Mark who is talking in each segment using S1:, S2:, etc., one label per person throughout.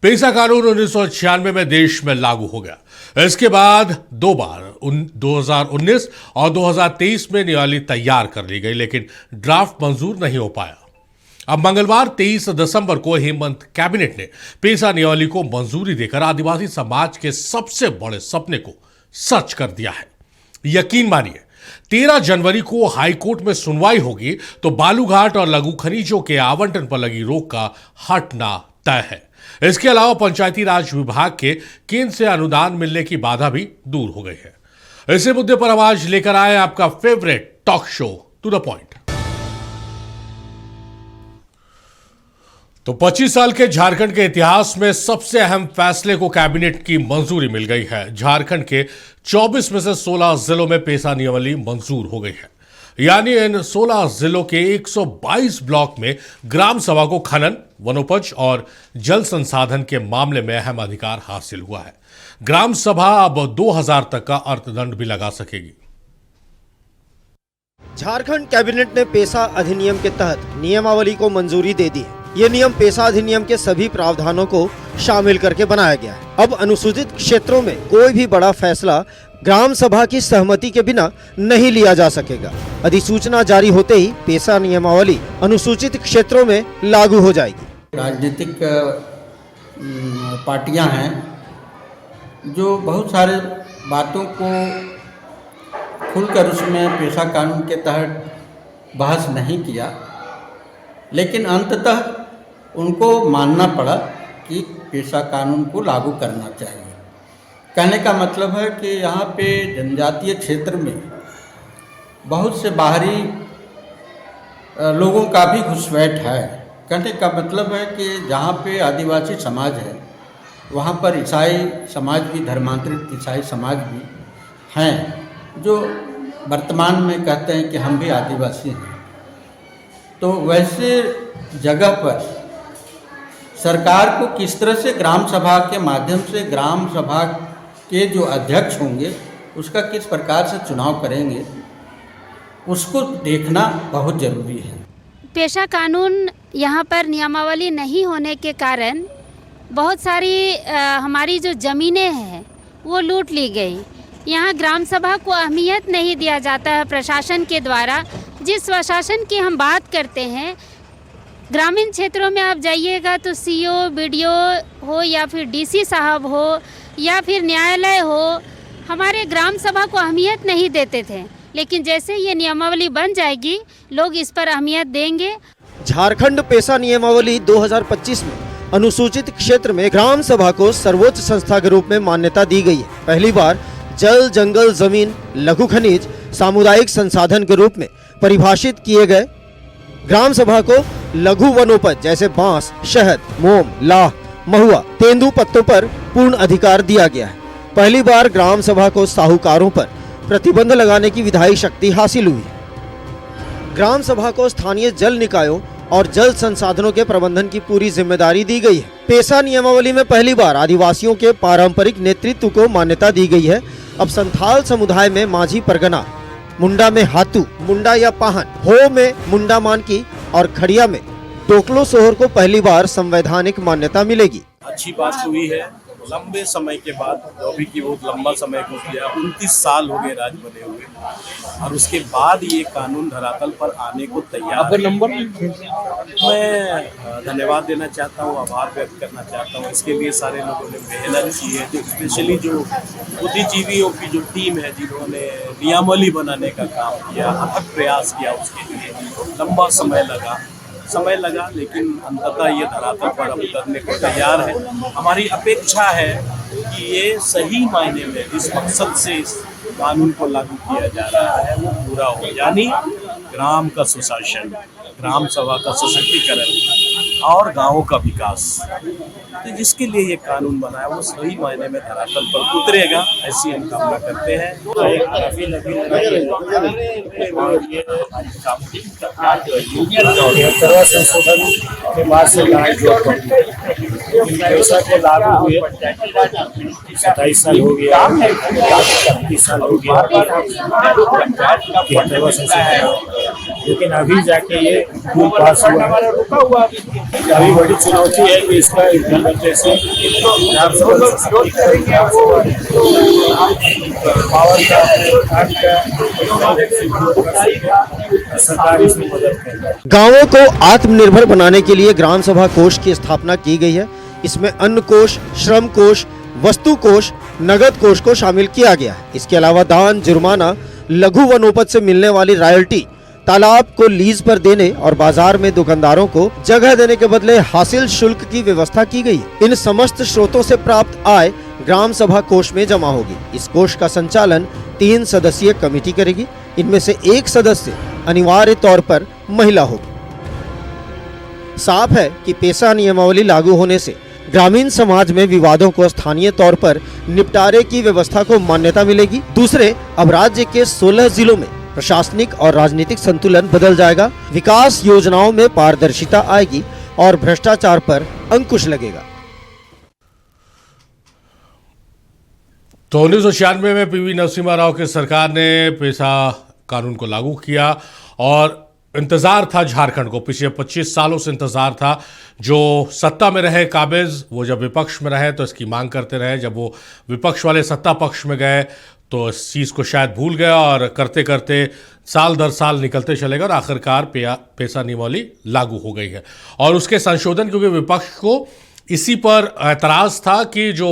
S1: पेसा कानून 1996 में देश में लागू हो गया। इसके बाद दो बार 2019 और 2023 में नियमावली तैयार कर ली गई, लेकिन ड्राफ्ट मंजूर नहीं हो पाया। अब मंगलवार 23 दिसंबर को हेमंत कैबिनेट ने पेसा नियमावली को मंजूरी देकर आदिवासी समाज के सबसे बड़े सपने को सच कर दिया है। यकीन मानिए, 13 जनवरी को हाईकोर्ट में सुनवाई होगी तो बालूघाट और लघु खनिजों के आवंटन पर लगी रोक का हटना तय है। इसके अलावा पंचायती राज विभाग के केंद्र से अनुदान मिलने की बाधा भी दूर हो गई है। इसी मुद्दे पर आवाज लेकर आए आपका favourite talk show to the point. तो 25 साल के झारखंड के इतिहास में सबसे अहम फैसले को कैबिनेट की मंजूरी मिल गई है। झारखंड के 24 में से 16 जिलों में पेसा नियमावली मंजूर हो गई है। यानी इन 16 जिलों के 122 ब्लॉक में ग्राम सभा को खनन, वनोपज और जल संसाधन के मामले में अहम अधिकार हासिल हुआ है। ग्राम सभा अब 2000 तक का अर्थदंड भी लगा सकेगी।
S2: झारखंड कैबिनेट ने पेसा अधिनियम के तहत नियमावली को मंजूरी दे दी है। ये नियम पेसा अधिनियम के सभी प्रावधानों को शामिल करके बनाया गया है। अब अनुसूचित क्षेत्रों में कोई भी बड़ा फैसला ग्राम सभा की सहमति के बिना नहीं लिया जा सकेगा। अधिसूचना जारी होते ही पेसा नियमावली अनुसूचित क्षेत्रों में लागू हो जाएगी।
S3: राजनीतिक पार्टियां हैं जो बहुत सारे बातों को खुलकर उसमें पेशा कानून के तहत बहस नहीं किया, लेकिन अंततः उनको मानना पड़ा कि पेशा कानून को लागू करना चाहिए। कहने का मतलब है कि यहाँ पे जनजातीय क्षेत्र में बहुत से बाहरी लोगों का भी घुसपैठ है। कहने का मतलब है कि जहाँ पे आदिवासी समाज है वहाँ पर ईसाई समाज भी, धर्मांतरित ईसाई समाज भी हैं जो वर्तमान में कहते हैं कि हम भी आदिवासी हैं। तो वैसे जगह पर सरकार को किस तरह से ग्राम सभा के माध्यम से ग्राम सभा के जो अध्यक्ष होंगे उसका किस प्रकार से चुनाव करेंगे, उसको देखना बहुत ज़रूरी है।
S4: पेशा कानून यहाँ पर नियमावली नहीं होने के कारण बहुत सारी हमारी जो ज़मीनें हैं वो लूट ली गई। यहाँ ग्राम सभा को अहमियत नहीं दिया जाता है प्रशासन के द्वारा। जिस प्रशासन की हम बात करते हैं, ग्रामीण क्षेत्रों में आप जाइएगा तो सीओ, बीडीओ हो या फिर डीसी साहब हो या फिर न्यायालय हो, हमारे ग्राम सभा को अहमियत नहीं देते थे। लेकिन जैसे ये नियमावली बन जाएगी, लोग इस पर अहमियत देंगे।
S2: झारखंड पेशा नियमावली 2025 में अनुसूचित क्षेत्र में ग्राम सभा को सर्वोच्च संस्था के रूप में मान्यता दी गई है। पहली बार जल, जंगल, जमीन, लघु खनिज, सामुदायिक संसाधन के रूप में परिभाषित किए गए ग्राम सभा को लघु वनोपज जैसे बांस, शहद, मोम, लाह, महुआ, तेंदू पत्तों पर पूर्ण अधिकार दिया गया है। पहली बार ग्राम सभा को साहूकारों पर प्रतिबंध लगाने की विधायी शक्ति हासिल हुई। ग्राम सभा को स्थानीय जल निकायों और जल संसाधनों के प्रबंधन की पूरी जिम्मेदारी दी गई है। पेशा नियमावली में पहली बार आदिवासियों के पारंपरिक नेतृत्व को मान्यता दी गई है। अब संथाल समुदाय में माझी परगना, मुंडा में हातू, मुंडा या पाहन, हो में मुंडा मानकी और खड़िया में टोकलो सोहर को पहली बार संवैधानिक मान्यता मिलेगी।
S5: अच्छी बात हुई है। लंबे समय के बाद, जो भी कि बहुत लंबा समय को किया, 29 साल हो गए राज बने हुए, और उसके बाद ये कानून धरातल पर आने को तैयार है। मैं धन्यवाद देना चाहता हूँ, आभार व्यक्त करना चाहता हूँ। इसके लिए सारे लोगों ने मेहनत की है, जो स्पेशली जो बुद्धिजीवियों की जो टीम है जिन्होंने नियमावली बनाने का काम किया, अथक प्रयास किया, उसके लिए लंबा समय लगा, लेकिन अंततः ये धरातल पर अब उतरने को तैयार है। हमारी अपेक्षा है कि ये सही मायने में जिस मकसद से इस कानून को लागू किया जा रहा है वो पूरा हो, यानी ग्राम का सुशासन, ग्राम सभा का सशक्तिकरण और गांवों का विकास। तो जिसके लिए ये कानून बना है वो सही मायने में धरातल पर उतरेगा, ऐसी हम कामना करते हैं।
S6: संशोधन के बाद से पैसा को लागू हुए 27 साल हो गया, 30 साल हो गया, 73वां संशोधन, लेकिन अभी जाके ये बिल पास हुआ है। अभी बड़ी चुनौती है कि इसका इम्प्लीमेंटेशन पावर का सरकार इसमें मदद कर रहा है।
S2: गांवों को आत्मनिर्भर बनाने के लिए ग्राम सभा कोष की स्थापना की गई है। इसमें अन्न कोष, श्रम कोष, वस्तु कोष, नगद कोष को शामिल किया गया है। इसके अलावा दान, जुर्माना, लघु वनोपज से मिलने वाली रॉयल्टी, तालाब को लीज पर देने और बाजार में दुकानदारों को जगह देने के बदले हासिल शुल्क की व्यवस्था की गई है। इन समस्त स्रोतों से प्राप्त आय ग्राम सभा कोष में जमा होगी। इस कोष का संचालन 3 सदस्यीय कमेटी करेगी। इनमें से 1 सदस्य अनिवार्य तौर पर महिला होगी। साफ है कि पेशा नियमावली लागू होने से ग्रामीण समाज में विवादों को स्थानीय तौर पर निपटारे की व्यवस्था को मान्यता मिलेगी। दूसरे, अब राज्य के 16 जिलों में प्रशासनिक और राजनीतिक संतुलन बदल जाएगा। विकास योजनाओं में पारदर्शिता आएगी और भ्रष्टाचार पर अंकुश लगेगा।
S1: तो 1996 में पीवी नरसिम्हा राव की सरकार ने पेशा कानून को लागू किया और इंतजार था झारखंड को, पिछले 25 सालों से इंतजार था। जो सत्ता में रहे काबिज, वो जब विपक्ष में रहे तो इसकी मांग करते रहे। जब वो विपक्ष वाले सत्ता पक्ष में गए तो इस चीज़ को शायद भूल गया और करते करते साल दर साल निकलते चले गए और आखिरकार पेशा नियमावली लागू हो गई है। और उसके संशोधन, क्योंकि विपक्ष को इसी पर एतराज़ था कि जो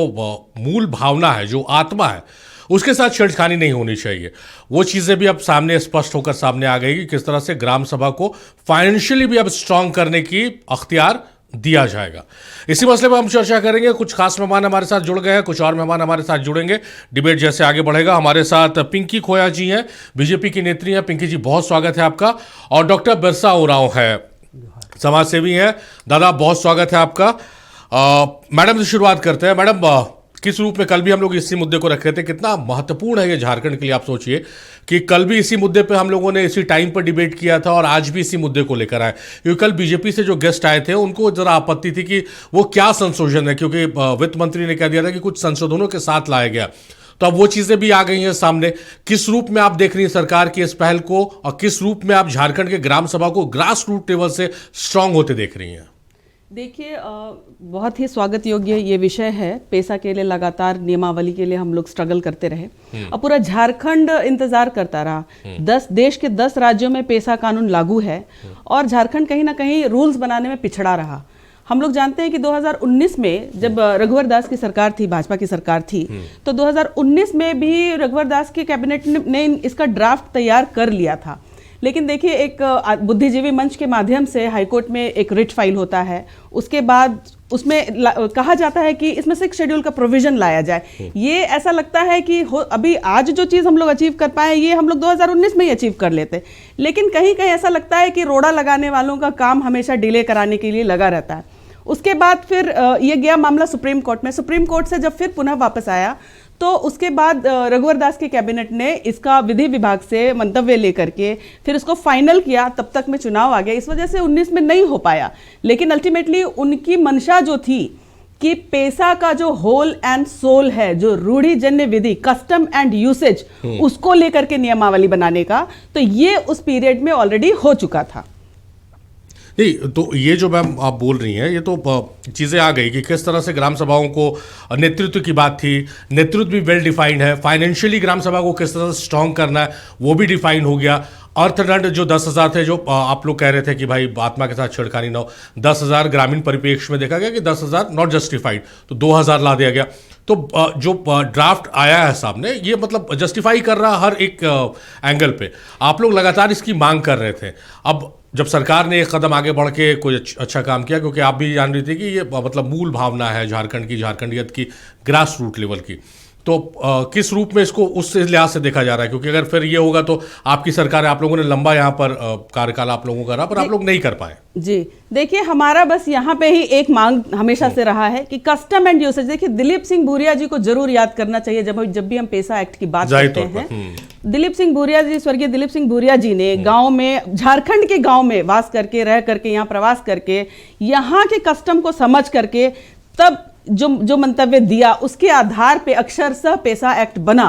S1: मूल भावना है, जो आत्मा है, उसके साथ छेड़खानी नहीं होनी चाहिए। वो चीज़ें भी अब सामने स्पष्ट होकर सामने आ गई कि किस तरह से ग्राम सभा को फाइनेंशियली भी अब स्ट्रांग करने की अख्तियार दिया जाएगा। इसी मसले पर हम चर्चा करेंगे। कुछ खास मेहमान हमारे साथ जुड़ गए हैं, कुछ और मेहमान हमारे साथ जुड़ेंगे। डिबेट जैसे आगे बढ़ेगा। हमारे साथ पिंकी खोया जी हैं, बीजेपी की नेत्री हैं। पिंकी जी, बहुत स्वागत है आपका। और डॉक्टर बिरसा उरांव है, समाज सेवी हैं। दादा, बहुत स्वागत है आपका। मैडम से शुरुआत करते हैं। मैडम, किस रूप में, कल भी हम लोग इसी मुद्दे को रख रहे थे, कितना महत्वपूर्ण है ये झारखंड के लिए? आप सोचिए कि कल भी इसी मुद्दे पे हम लोगों ने इसी टाइम पर डिबेट किया था और आज भी इसी मुद्दे को लेकर आए, क्योंकि कल बीजेपी से जो गेस्ट आए थे उनको जरा आपत्ति थी कि वो क्या संशोधन है, क्योंकि वित्त मंत्री ने कह दिया था कि कुछ संशोधनों के साथ लाया गया। तो अब वो चीज़ें भी आ गई हैं सामने। किस रूप में आप देख रही हैं सरकार की इस पहल को और किस रूप में आप झारखंड के ग्राम सभा को ग्रास रूट लेवल से स्ट्रांग होते देख रही हैं?
S7: देखिए, बहुत ही स्वागत योग्य ये विषय है। पेशा के लिए लगातार नियमावली के लिए हम लोग स्ट्रगल करते रहे और पूरा झारखंड इंतजार करता रहा। देश के 10 राज्यों में पेशा कानून लागू है और झारखंड कहीं ना कहीं रूल्स बनाने में पिछड़ा रहा। हम लोग जानते हैं कि 2019 में जब रघुवर दास की सरकार थी, भाजपा की सरकार थी, तो 2019 में भी रघुवर दास की कैबिनेट ने इसका ड्राफ्ट तैयार कर लिया था। लेकिन देखिए, एक बुद्धिजीवी मंच के माध्यम से हाईकोर्ट में एक रिट फाइल होता है, उसके बाद उसमें कहा जाता है कि इसमें 6 शेड्यूल का प्रोविजन लाया जाए। ये ऐसा लगता है कि अभी आज जो चीज़ हम लोग अचीव कर पाए, ये हम लोग 2019 में ही अचीव कर लेते। लेकिन कहीं कहीं ऐसा लगता है कि रोड़ा लगाने वालों का काम हमेशा डिले कराने के लिए लगा रहता है। उसके बाद फिर ये गया मामला सुप्रीम कोर्ट में। सुप्रीम कोर्ट से जब फिर पुनः वापस आया तो उसके बाद रघुवर दास की कैबिनेट ने इसका विधि विभाग से मंतव्य लेकर के फिर उसको फाइनल किया। तब तक में चुनाव आ गया, इस वजह से 19 में नहीं हो पाया। लेकिन अल्टीमेटली उनकी मंशा जो थी कि पेशा का जो होल एंड सोल है, जो रूढ़िजन्य विधि, कस्टम एंड यूसेज, उसको लेकर के नियमावली बनाने का, तो ये उस पीरियड में ऑलरेडी हो चुका था।
S1: नहीं, तो ये जो मैम आप बोल रही हैं, ये तो चीज़ें आ गई कि किस तरह से ग्राम सभाओं को, नेतृत्व की बात थी, नेतृत्व भी वेल डिफाइंड है। फाइनेंशियली ग्राम सभा को किस तरह से स्ट्रांग करना है वो भी डिफाइन हो गया। अर्थदंड जो 10,000 थे, जो आप लोग कह रहे थे कि भाई आत्मा के साथ छेड़खानी ना हो, 10,000 ग्रामीण परिप्रेक्ष्य में देखा गया कि 10,000 नॉट जस्टिफाइड, तो 2,000 ला दिया गया। तो जो ड्राफ्ट आया है सामने, ये मतलब जस्टिफाई कर रहा हर एक एंगल पे। आप लोग लगातार इसकी मांग कर रहे थे। अब जब सरकार ने एक कदम आगे बढ़ के कोई अच्छा काम किया, क्योंकि आप भी जान रही थी कि ये मतलब मूल भावना है झारखंड की, झारखंडियत की, ग्रास रूट लेवल की, तो किस रूप में इसको उस लिहाज से देखा जा रहा है? क्योंकि अगर फिर ये होगा तो आपकी सरकार है, आप लोगों ने लंबा यहाँ पर कार्यकाल आप लोगों का रहा, पर आप लोग नहीं कर पाए।
S7: जी देखिए, हमारा बस यहाँ पे ही एक मांग हमेशा से रहा है कि कस्टम एंड यूसेज। देखिए, दिलीप सिंह भूरिया जी को जरूर याद करना चाहिए जब भी हम पेशा एक्ट की बात करते हैं। दिलीप सिंह भूरिया जी, स्वर्गीय दिलीप सिंह भूरिया जी ने गांव में, झारखंड के गांव में वास करके, रह करके, यहाँ प्रवास करके, यहाँ के कस्टम को समझ करके तब जो मंतव्य दिया उसके आधार पे अक्षरशः पेशा एक्ट बना।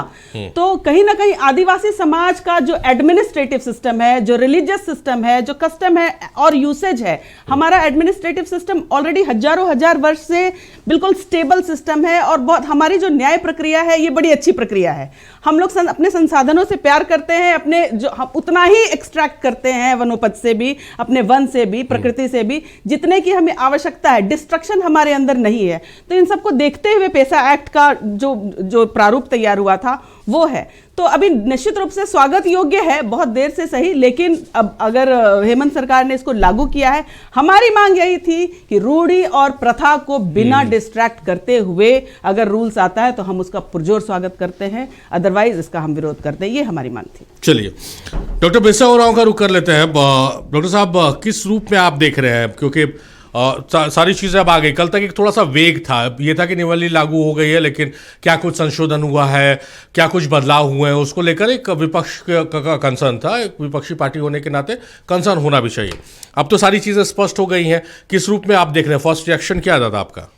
S7: तो कहीं ना कहीं आदिवासी समाज का जो एडमिनिस्ट्रेटिव सिस्टम है, जो रिलीजियस सिस्टम है, जो कस्टम है और यूसेज है, हमारा एडमिनिस्ट्रेटिव सिस्टम ऑलरेडी हजारों हजार वर्ष से बिल्कुल स्टेबल सिस्टम है और बहुत हमारी जो न्याय प्रक्रिया है ये बड़ी अच्छी प्रक्रिया है। हम लोग अपने संसाधनों से प्यार करते हैं, अपने जो हम उतना ही एक्सट्रैक्ट करते हैं वनोपज से भी, अपने वन से भी, प्रकृति से भी, जितने की हमें आवश्यकता है। डिस्ट्रक्शन हमारे अंदर नहीं है। तो इन सबको देखते हुए पेशा एक्ट का जो प्रारूप तैयार हुआ था वो है। तो अभी निश्चित रूप से स्वागत योग्य है, बहुत देर से सही, लेकिन अब अगर हेमंत सरकार ने इसको लागू किया है, हमारी मांग यही थी कि रूढ़ी और प्रथा को बिना डिस्ट्रैक्ट करते हुए अगर रूल्स आता है तो हम उसका पुरजोर स्वागत करते हैं, अदरवाइज इसका हम विरोध करते हैं। ये हमारी मांग थी।
S1: चलिए डॉक्टर बिरसा ओरांव का रुख कर लेते हैं। डॉक्टर साहब, किस रूप में आप देख रहे हैं, क्योंकि सारी चीज़ें अब आ गई। कल तक एक थोड़ा सा वेग था, ये था कि नियमावली लागू हो गई है, लेकिन क्या कुछ संशोधन हुआ है, क्या कुछ बदलाव हुए हैं, उसको लेकर एक विपक्ष का कंसर्न था। एक विपक्षी पार्टी होने के नाते कंसर्न होना भी चाहिए। अब तो सारी चीज़ें स्पष्ट हो गई हैं। किस रूप में आप देख रहे हैं? फर्स्ट रिएक्शन क्या दादा आपका?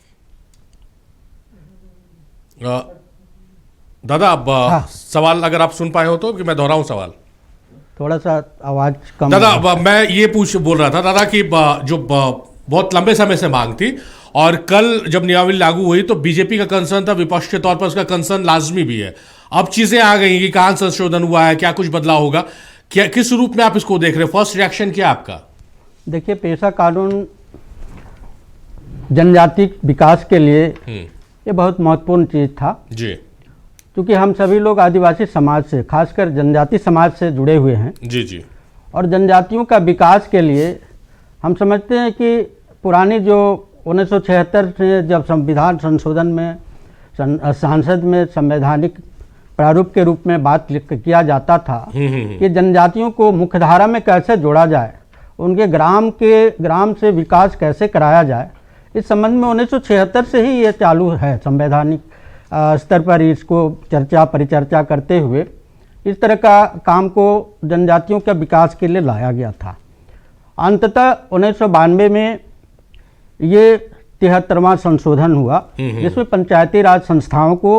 S1: दादा आप सवाल अगर आप सुन पाए हो तो, कि मैं दोहराऊं सवाल?
S8: थोड़ा सा आवाज कम।
S1: दादा मैं ये बोल रहा था दादा कि जो बहुत लंबे समय से मांग थी, और कल जब नियमावली लागू हुई तो बीजेपी का कंसर्न था, विपक्ष के तौर पर उसका कंसर्न लाजमी भी है। अब चीजें आ गई कि कहां संशोधन हुआ है, क्या कुछ बदलाव होगा, क्या किस रूप में आप इसको देख रहे हैं? फर्स्ट रिएक्शन क्या आपका?
S8: देखिए, पेशा कानून जनजाति विकास के लिए ये बहुत महत्वपूर्ण चीज था
S1: जी,
S8: क्योंकि हम सभी लोग आदिवासी समाज से, खासकर जनजाति समाज से जुड़े हुए हैं
S1: जी जी,
S8: और जनजातियों का विकास के लिए हम समझते हैं कि पुरानी जो 1976 से जब संविधान संशोधन में संसद में संवैधानिक प्रारूप के रूप में बात किया जाता था कि जनजातियों को मुख्यधारा में कैसे जोड़ा जाए, उनके ग्राम से विकास कैसे कराया जाए, इस संबंध में 1976 से ही ये चालू है। संवैधानिक स्तर पर इसको परिचर्चा करते हुए इस तरह का काम को जनजातियों के विकास के लिए लाया गया था। अंततः 1992 में ये 73वां संशोधन हुआ, जिसमें पंचायती राज संस्थाओं को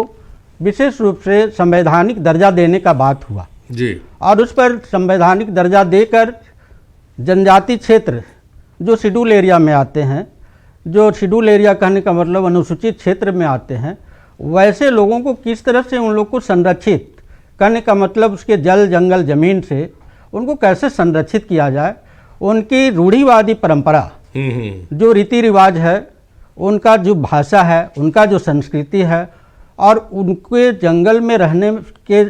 S8: विशेष रूप से संवैधानिक दर्जा देने का बात हुआ
S1: जी।
S8: और उस पर संवैधानिक दर्जा देकर जनजाति क्षेत्र जो शेड्यूल एरिया में आते हैं, जो शेड्यूल एरिया कहने का मतलब अनुसूचित क्षेत्र में आते हैं, वैसे लोगों को किस तरह से उन लोग को संरक्षित करने का मतलब उसके जल जंगल ज़मीन से उनको कैसे संरक्षित किया जाए, उनकी रूढ़िवादी परंपरा, जो रीति रिवाज है, उनका जो भाषा है, उनका जो संस्कृति है, और उनके जंगल में रहने के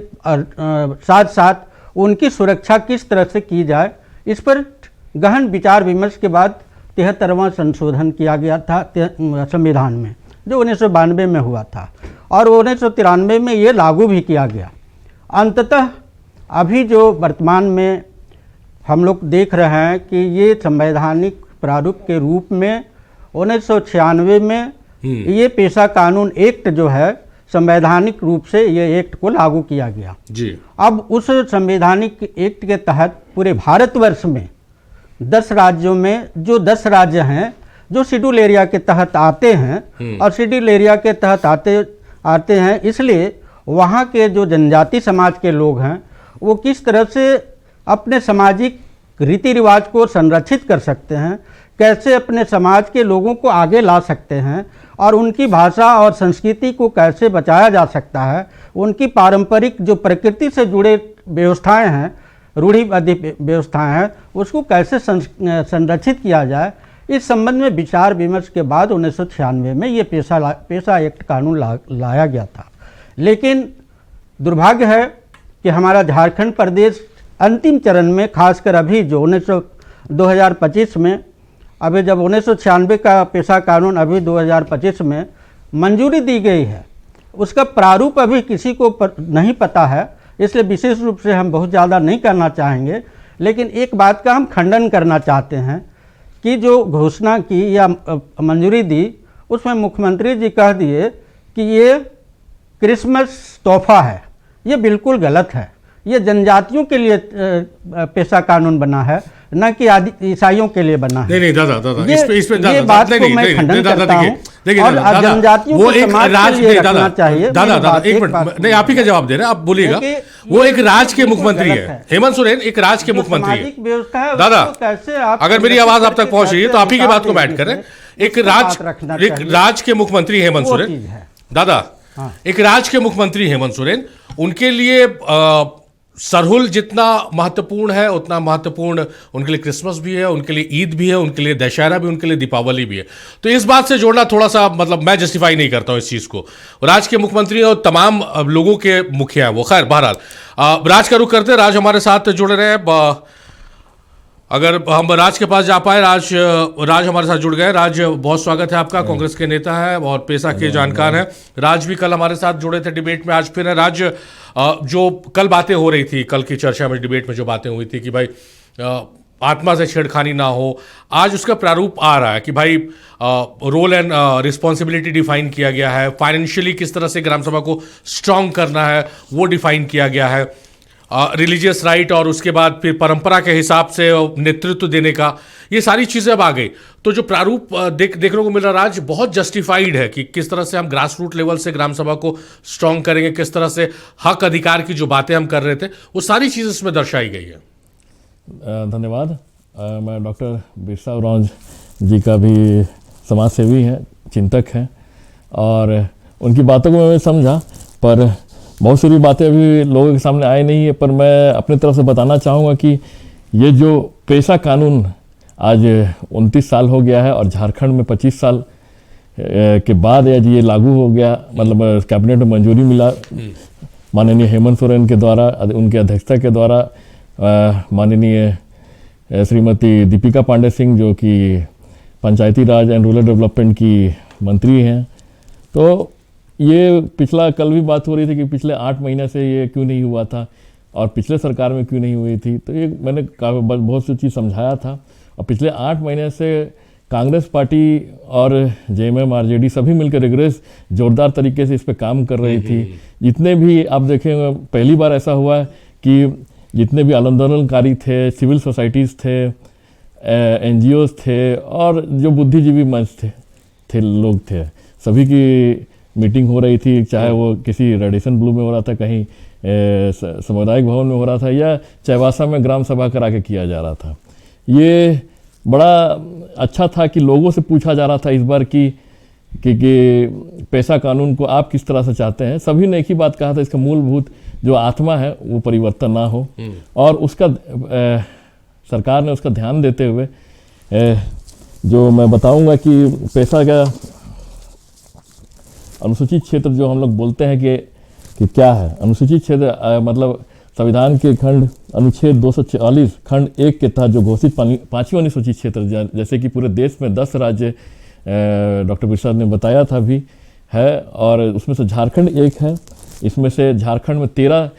S8: साथ साथ उनकी सुरक्षा किस तरह से की जाए, इस पर गहन विचार विमर्श के बाद 73वां संशोधन किया गया था संविधान में, जो 1992 में हुआ था, और 1993 में ये लागू भी किया गया। अंततः अभी जो वर्तमान में हम लोग देख रहे हैं कि ये संवैधानिक प्रारूप के रूप में 1996 में ये पेशा कानून एक्ट जो है संवैधानिक रूप से ये एक्ट को लागू किया गया
S1: जी।
S8: अब उस संवैधानिक एक्ट के तहत पूरे भारतवर्ष में 10 राज्यों में जो 10 राज्य हैं जो शेड्यूल एरिया के तहत आते हैं, और शेड्यूल एरिया के तहत आते हैं, इसलिए वहाँ के जो जनजाति समाज के लोग हैं वो किस तरह से अपने सामाजिक रीति रिवाज को संरक्षित कर सकते हैं, कैसे अपने समाज के लोगों को आगे ला सकते हैं, और उनकी भाषा और संस्कृति को कैसे बचाया जा सकता है, उनकी पारंपरिक जो प्रकृति से जुड़े व्यवस्थाएं हैं, रूढ़िवादी व्यवस्थाएं हैं, उसको कैसे संरक्षित किया जाए, इस संबंध में विचार विमर्श के बाद 1996 में ये पेशा एक्ट कानून लाया गया था। लेकिन दुर्भाग्य है कि हमारा झारखंड प्रदेश अंतिम चरण में, खासकर अभी जो 2025 में, अभी जब 1996 का पेशा कानून अभी 2025 में मंजूरी दी गई है, उसका प्रारूप अभी किसी को नहीं पता है, इसलिए विशेष रूप से हम बहुत ज़्यादा नहीं करना चाहेंगे। लेकिन एक बात का हम खंडन करना चाहते हैं कि जो घोषणा की या मंजूरी दी, उसमें मुख्यमंत्री जी कह दिए कि ये क्रिसमस तोहफा है। ये बिल्कुल गलत है। ये जनजातियों के लिए पेशा कानून बना है, न कि ईसाइयों के लिए बना है।
S1: नहीं दादा
S8: ये बात को मैं खंडन करता हूं। और जनजातियों
S1: वो
S8: के
S1: एक
S8: समाज
S1: राज
S8: के लिए
S1: नहीं
S8: रखना चाहिए।
S1: दादा एक मिनट नहीं, आप ही का जवाब दे रहे हैं, आप बोलिएगा। वो एक राज्य के मुख्यमंत्री है, हेमंत सोरेन एक राज्य के मुख्यमंत्री है। दादा अगर मेरी आवाज आप तक पहुंच रही है तो आप ही की बात को बैठ कर एक राज्य के मुख्यमंत्री हेमंत सोरेन, दादा एक राज्य के मुख्यमंत्री हेमंत सोरेन, उनके लिए सरहुल जितना महत्वपूर्ण है उतना महत्वपूर्ण उनके लिए क्रिसमस भी है, उनके लिए ईद भी है, उनके लिए दशहरा भी, उनके लिए दीपावली भी है। तो इस बात से जोड़ना थोड़ा सा मतलब मैं जस्टिफाई नहीं करता हूं इस चीज को। राज्य के मुख्यमंत्री और तमाम लोगों के मुखिया हैं वो। खैर बहरहाल राज का रुख करते, राज हमारे साथ जुड़े रहे। अगर हम राज के पास जा पाए, राज हमारे साथ जुड़ गए। राज बहुत स्वागत है आपका, कांग्रेस के नेता है और पेशा के जानकार हैं। राज भी कल हमारे साथ जुड़े थे डिबेट में, आज फिर है। राज जो कल बातें हो रही थी, कल की चर्चा में डिबेट में जो बातें हुई थी कि भाई आत्मा से छेड़खानी ना हो, आज उसका प्रारूप आ रहा है कि भाई रोल एंड रिस्पॉन्सिबिलिटी डिफाइन किया गया है, फाइनेंशियली किस तरह से ग्राम सभा को स्ट्रांग करना है वो डिफाइन किया गया है, रिलीजियस राइट और उसके बाद फिर परंपरा के हिसाब से नेतृत्व देने का, ये सारी चीज़ें अब आ गई। तो जो प्रारूप देखने को मिल रहा राज बहुत जस्टिफाइड है कि किस तरह से हम ग्रास रूट लेवल से ग्राम सभा को स्ट्रांग करेंगे, किस तरह से हक अधिकार की जो बातें हम कर रहे थे वो सारी चीज़ इसमें दर्शाई गई है।
S9: धन्यवाद। मैं डॉक्टर बिरसा उरांव जी का भी समाज सेवी हैं, चिंतक हैं और उनकी बातों को मैं समझा, पर बहुत सारी बातें अभी लोगों के सामने आई नहीं है। पर मैं अपनी तरफ से बताना चाहूँगा कि ये जो पेशा कानून आज 29 साल हो गया है और झारखंड में 25 साल के बाद आज ये लागू हो गया, मतलब कैबिनेट में मंजूरी मिला माननीय हेमंत सोरेन के द्वारा, उनकी अध्यक्षता के द्वारा। माननीय श्रीमती दीपिका पांडे सिंह जो कि पंचायती राज एंड रूरल डेवलपमेंट की मंत्री हैं। तो ये पिछला कल भी बात हो रही थी कि पिछले 8 महीने से ये क्यों नहीं हुआ था और पिछले सरकार में क्यों नहीं हुई थी। तो ये मैंने बहुत सी चीज़ समझाया था। और पिछले 8 महीने से कांग्रेस पार्टी और जेएमएम आरजेडी सभी मिलकर रिग्रेस जोरदार तरीके से इस पर काम कर रही थी। जितने भी आप देखें, पहली बार ऐसा हुआ है कि जितने भी आंदोलनकारी थे, सिविल सोसाइटीज़ थे, एनजीओज थे और जो बुद्धिजीवी मंच थे लोग थे, सभी की मीटिंग हो रही थी। चाहे वो किसी रेडिसन ब्लू में हो रहा था, कहीं सामुदायिक भवन में हो रहा था या चाईबासा में ग्राम सभा करा के किया जा रहा था। ये बड़ा अच्छा था कि लोगों से पूछा जा रहा था इस बार कि पेशा कानून को आप किस तरह से चाहते हैं। सभी ने एक ही बात कहा था, इसका मूलभूत जो आत्मा है वो परिवर्तन ना हो और उसका सरकार ने उसका ध्यान देते हुए जो मैं बताऊंगा कि पेशा का अनुसूचित क्षेत्र जो हम लोग बोलते हैं कि क्या है अनुसूचित क्षेत्र, मतलब संविधान के खंड अनुच्छेद 244 खंड 1 के तहत जो घोषित 5वीं अनुसूचित क्षेत्र, जैसे कि पूरे देश में 10 राज्य डॉक्टर बिरसा ने बताया था भी है और उसमें से झारखंड एक है। इसमें से झारखंड में 13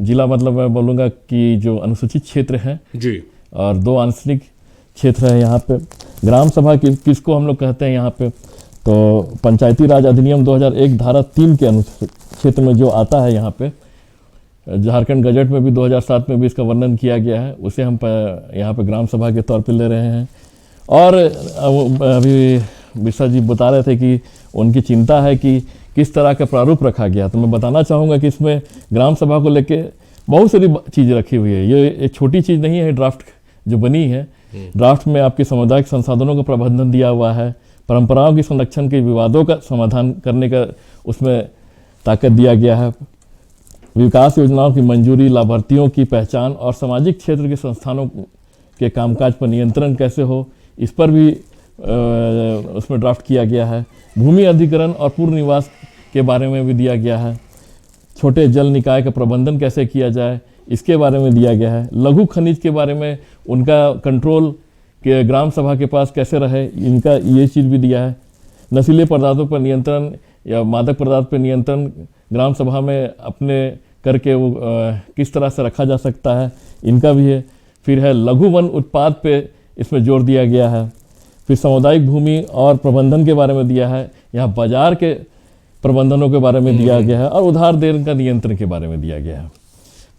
S9: जिला, मतलब मैं बोलूँगा कि जो अनुसूचित क्षेत्र हैं
S1: जी, और
S9: 2 आंसलिक क्षेत्र है। यहाँ पे ग्राम सभा किसको हम लोग कहते हैं यहाँ पे, तो पंचायती राज अधिनियम 2001 धारा 3 के अनुच्छेद क्षेत्र में जो आता है, यहाँ पे झारखंड गजट में भी 2007 में भी इसका वर्णन किया गया है, उसे हम यहाँ पे ग्राम सभा के तौर पे ले रहे हैं। और अभी बिरसा जी बता रहे थे कि उनकी चिंता है कि किस तरह का प्रारूप रखा गया, तो मैं बताना चाहूँगा कि इसमें ग्राम सभा को लेके बहुत सारी चीज़ रखी हुई है। ये एक छोटी चीज़ नहीं है। ड्राफ्ट जो बनी है, ड्राफ्ट में आपके सामुदायिक संसाधनों का प्रबंधन दिया हुआ है, परंपराओं के संरक्षण के विवादों का समाधान करने का उसमें ताकत दिया गया है, विकास योजनाओं की मंजूरी, लाभार्थियों की पहचान और सामाजिक क्षेत्र के संस्थानों के कामकाज पर नियंत्रण कैसे हो, इस पर भी उसमें ड्राफ्ट किया गया है। भूमि अधिग्रहण और पूर्व निवास के बारे में भी दिया गया है। छोटे जल निकाय का प्रबंधन कैसे किया जाए, इसके बारे में दिया गया है। लघु खनिज के बारे में उनका कंट्रोल के ग्राम सभा के पास कैसे रहे, इनका ये चीज़ भी दिया है। नशीले पदार्थों पर नियंत्रण या मादक पदार्थ पर नियंत्रण ग्राम सभा में अपने करके वो किस तरह से रखा जा सकता है, इनका भी है। फिर है लघु वन उत्पाद पे इसमें जोर दिया गया है। फिर सामुदायिक भूमि और प्रबंधन के बारे में दिया है। यहाँ बाजार के प्रबंधनों के बारे में दिया गया है और उधार देने का नियंत्रण के बारे में दिया गया है।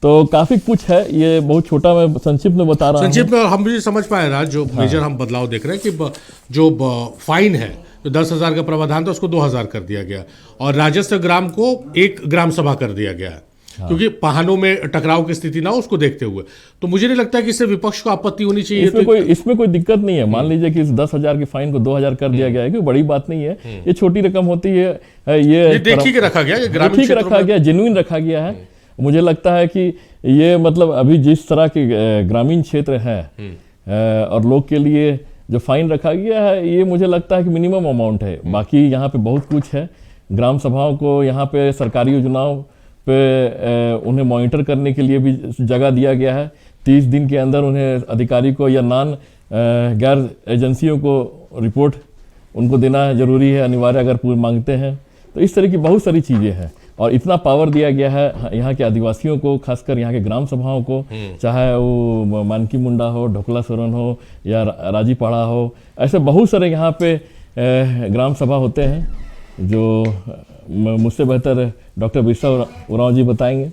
S9: तो काफ़ी कुछ है, ये बहुत छोटा मैं संक्षिप्त में बता रहा हूँ।
S1: संक्षिप्त में हम भी समझ पाए राज, जो मेजर हम बदलाव देख रहे हैं कि जो फाइन है, जो 10,000 का प्रावधान था उसको 2,000 कर दिया गया और राजस्व ग्राम को 1 ग्राम सभा कर दिया गया है, क्योंकि वाहनों में टकराव की स्थिति ना हो उसको देखते हुए। तो मुझे नहीं लगता कि इससे विपक्ष को आपत्ति होनी चाहिए।
S9: इसमें कोई दिक्कत नहीं है। मान लीजिए कि इस 10,000 की फाइन को 2,000 कर दिया गया है, कि बड़ी बात नहीं है, ये छोटी रकम होती है, ये
S1: देखी के रखा गया,
S9: देखी के रखा गया, जेन्युइन रखा गया है। मुझे लगता है कि ये मतलब अभी जिस तरह के ग्रामीण क्षेत्र हैं और लोग के लिए जो फाइन रखा गया है, ये मुझे लगता है कि मिनिमम अमाउंट है। बाकी यहाँ पे बहुत कुछ है। ग्राम सभाओं को यहाँ पे सरकारी योजनाओं पे उन्हें मॉनिटर करने के लिए भी जगह दिया गया है। 30 दिन के अंदर उन्हें अधिकारी को या गैर एजेंसियों को रिपोर्ट उनको देना जरूरी है, अनिवार्य, अगर पूरे मांगते हैं तो। इस तरह की बहुत सारी चीज़ें हैं और इतना पावर दिया गया है यहाँ के आदिवासियों को, खासकर यहाँ के ग्राम सभाओं को, चाहे वो मानकी मुंडा हो, ढोकला सोरन हो या राजीपाड़ा हो, ऐसे बहुत सारे यहाँ पे ग्राम सभा होते हैं जो मुझसे बेहतर डॉक्टर बिरसा उरांव जी बताएंगे।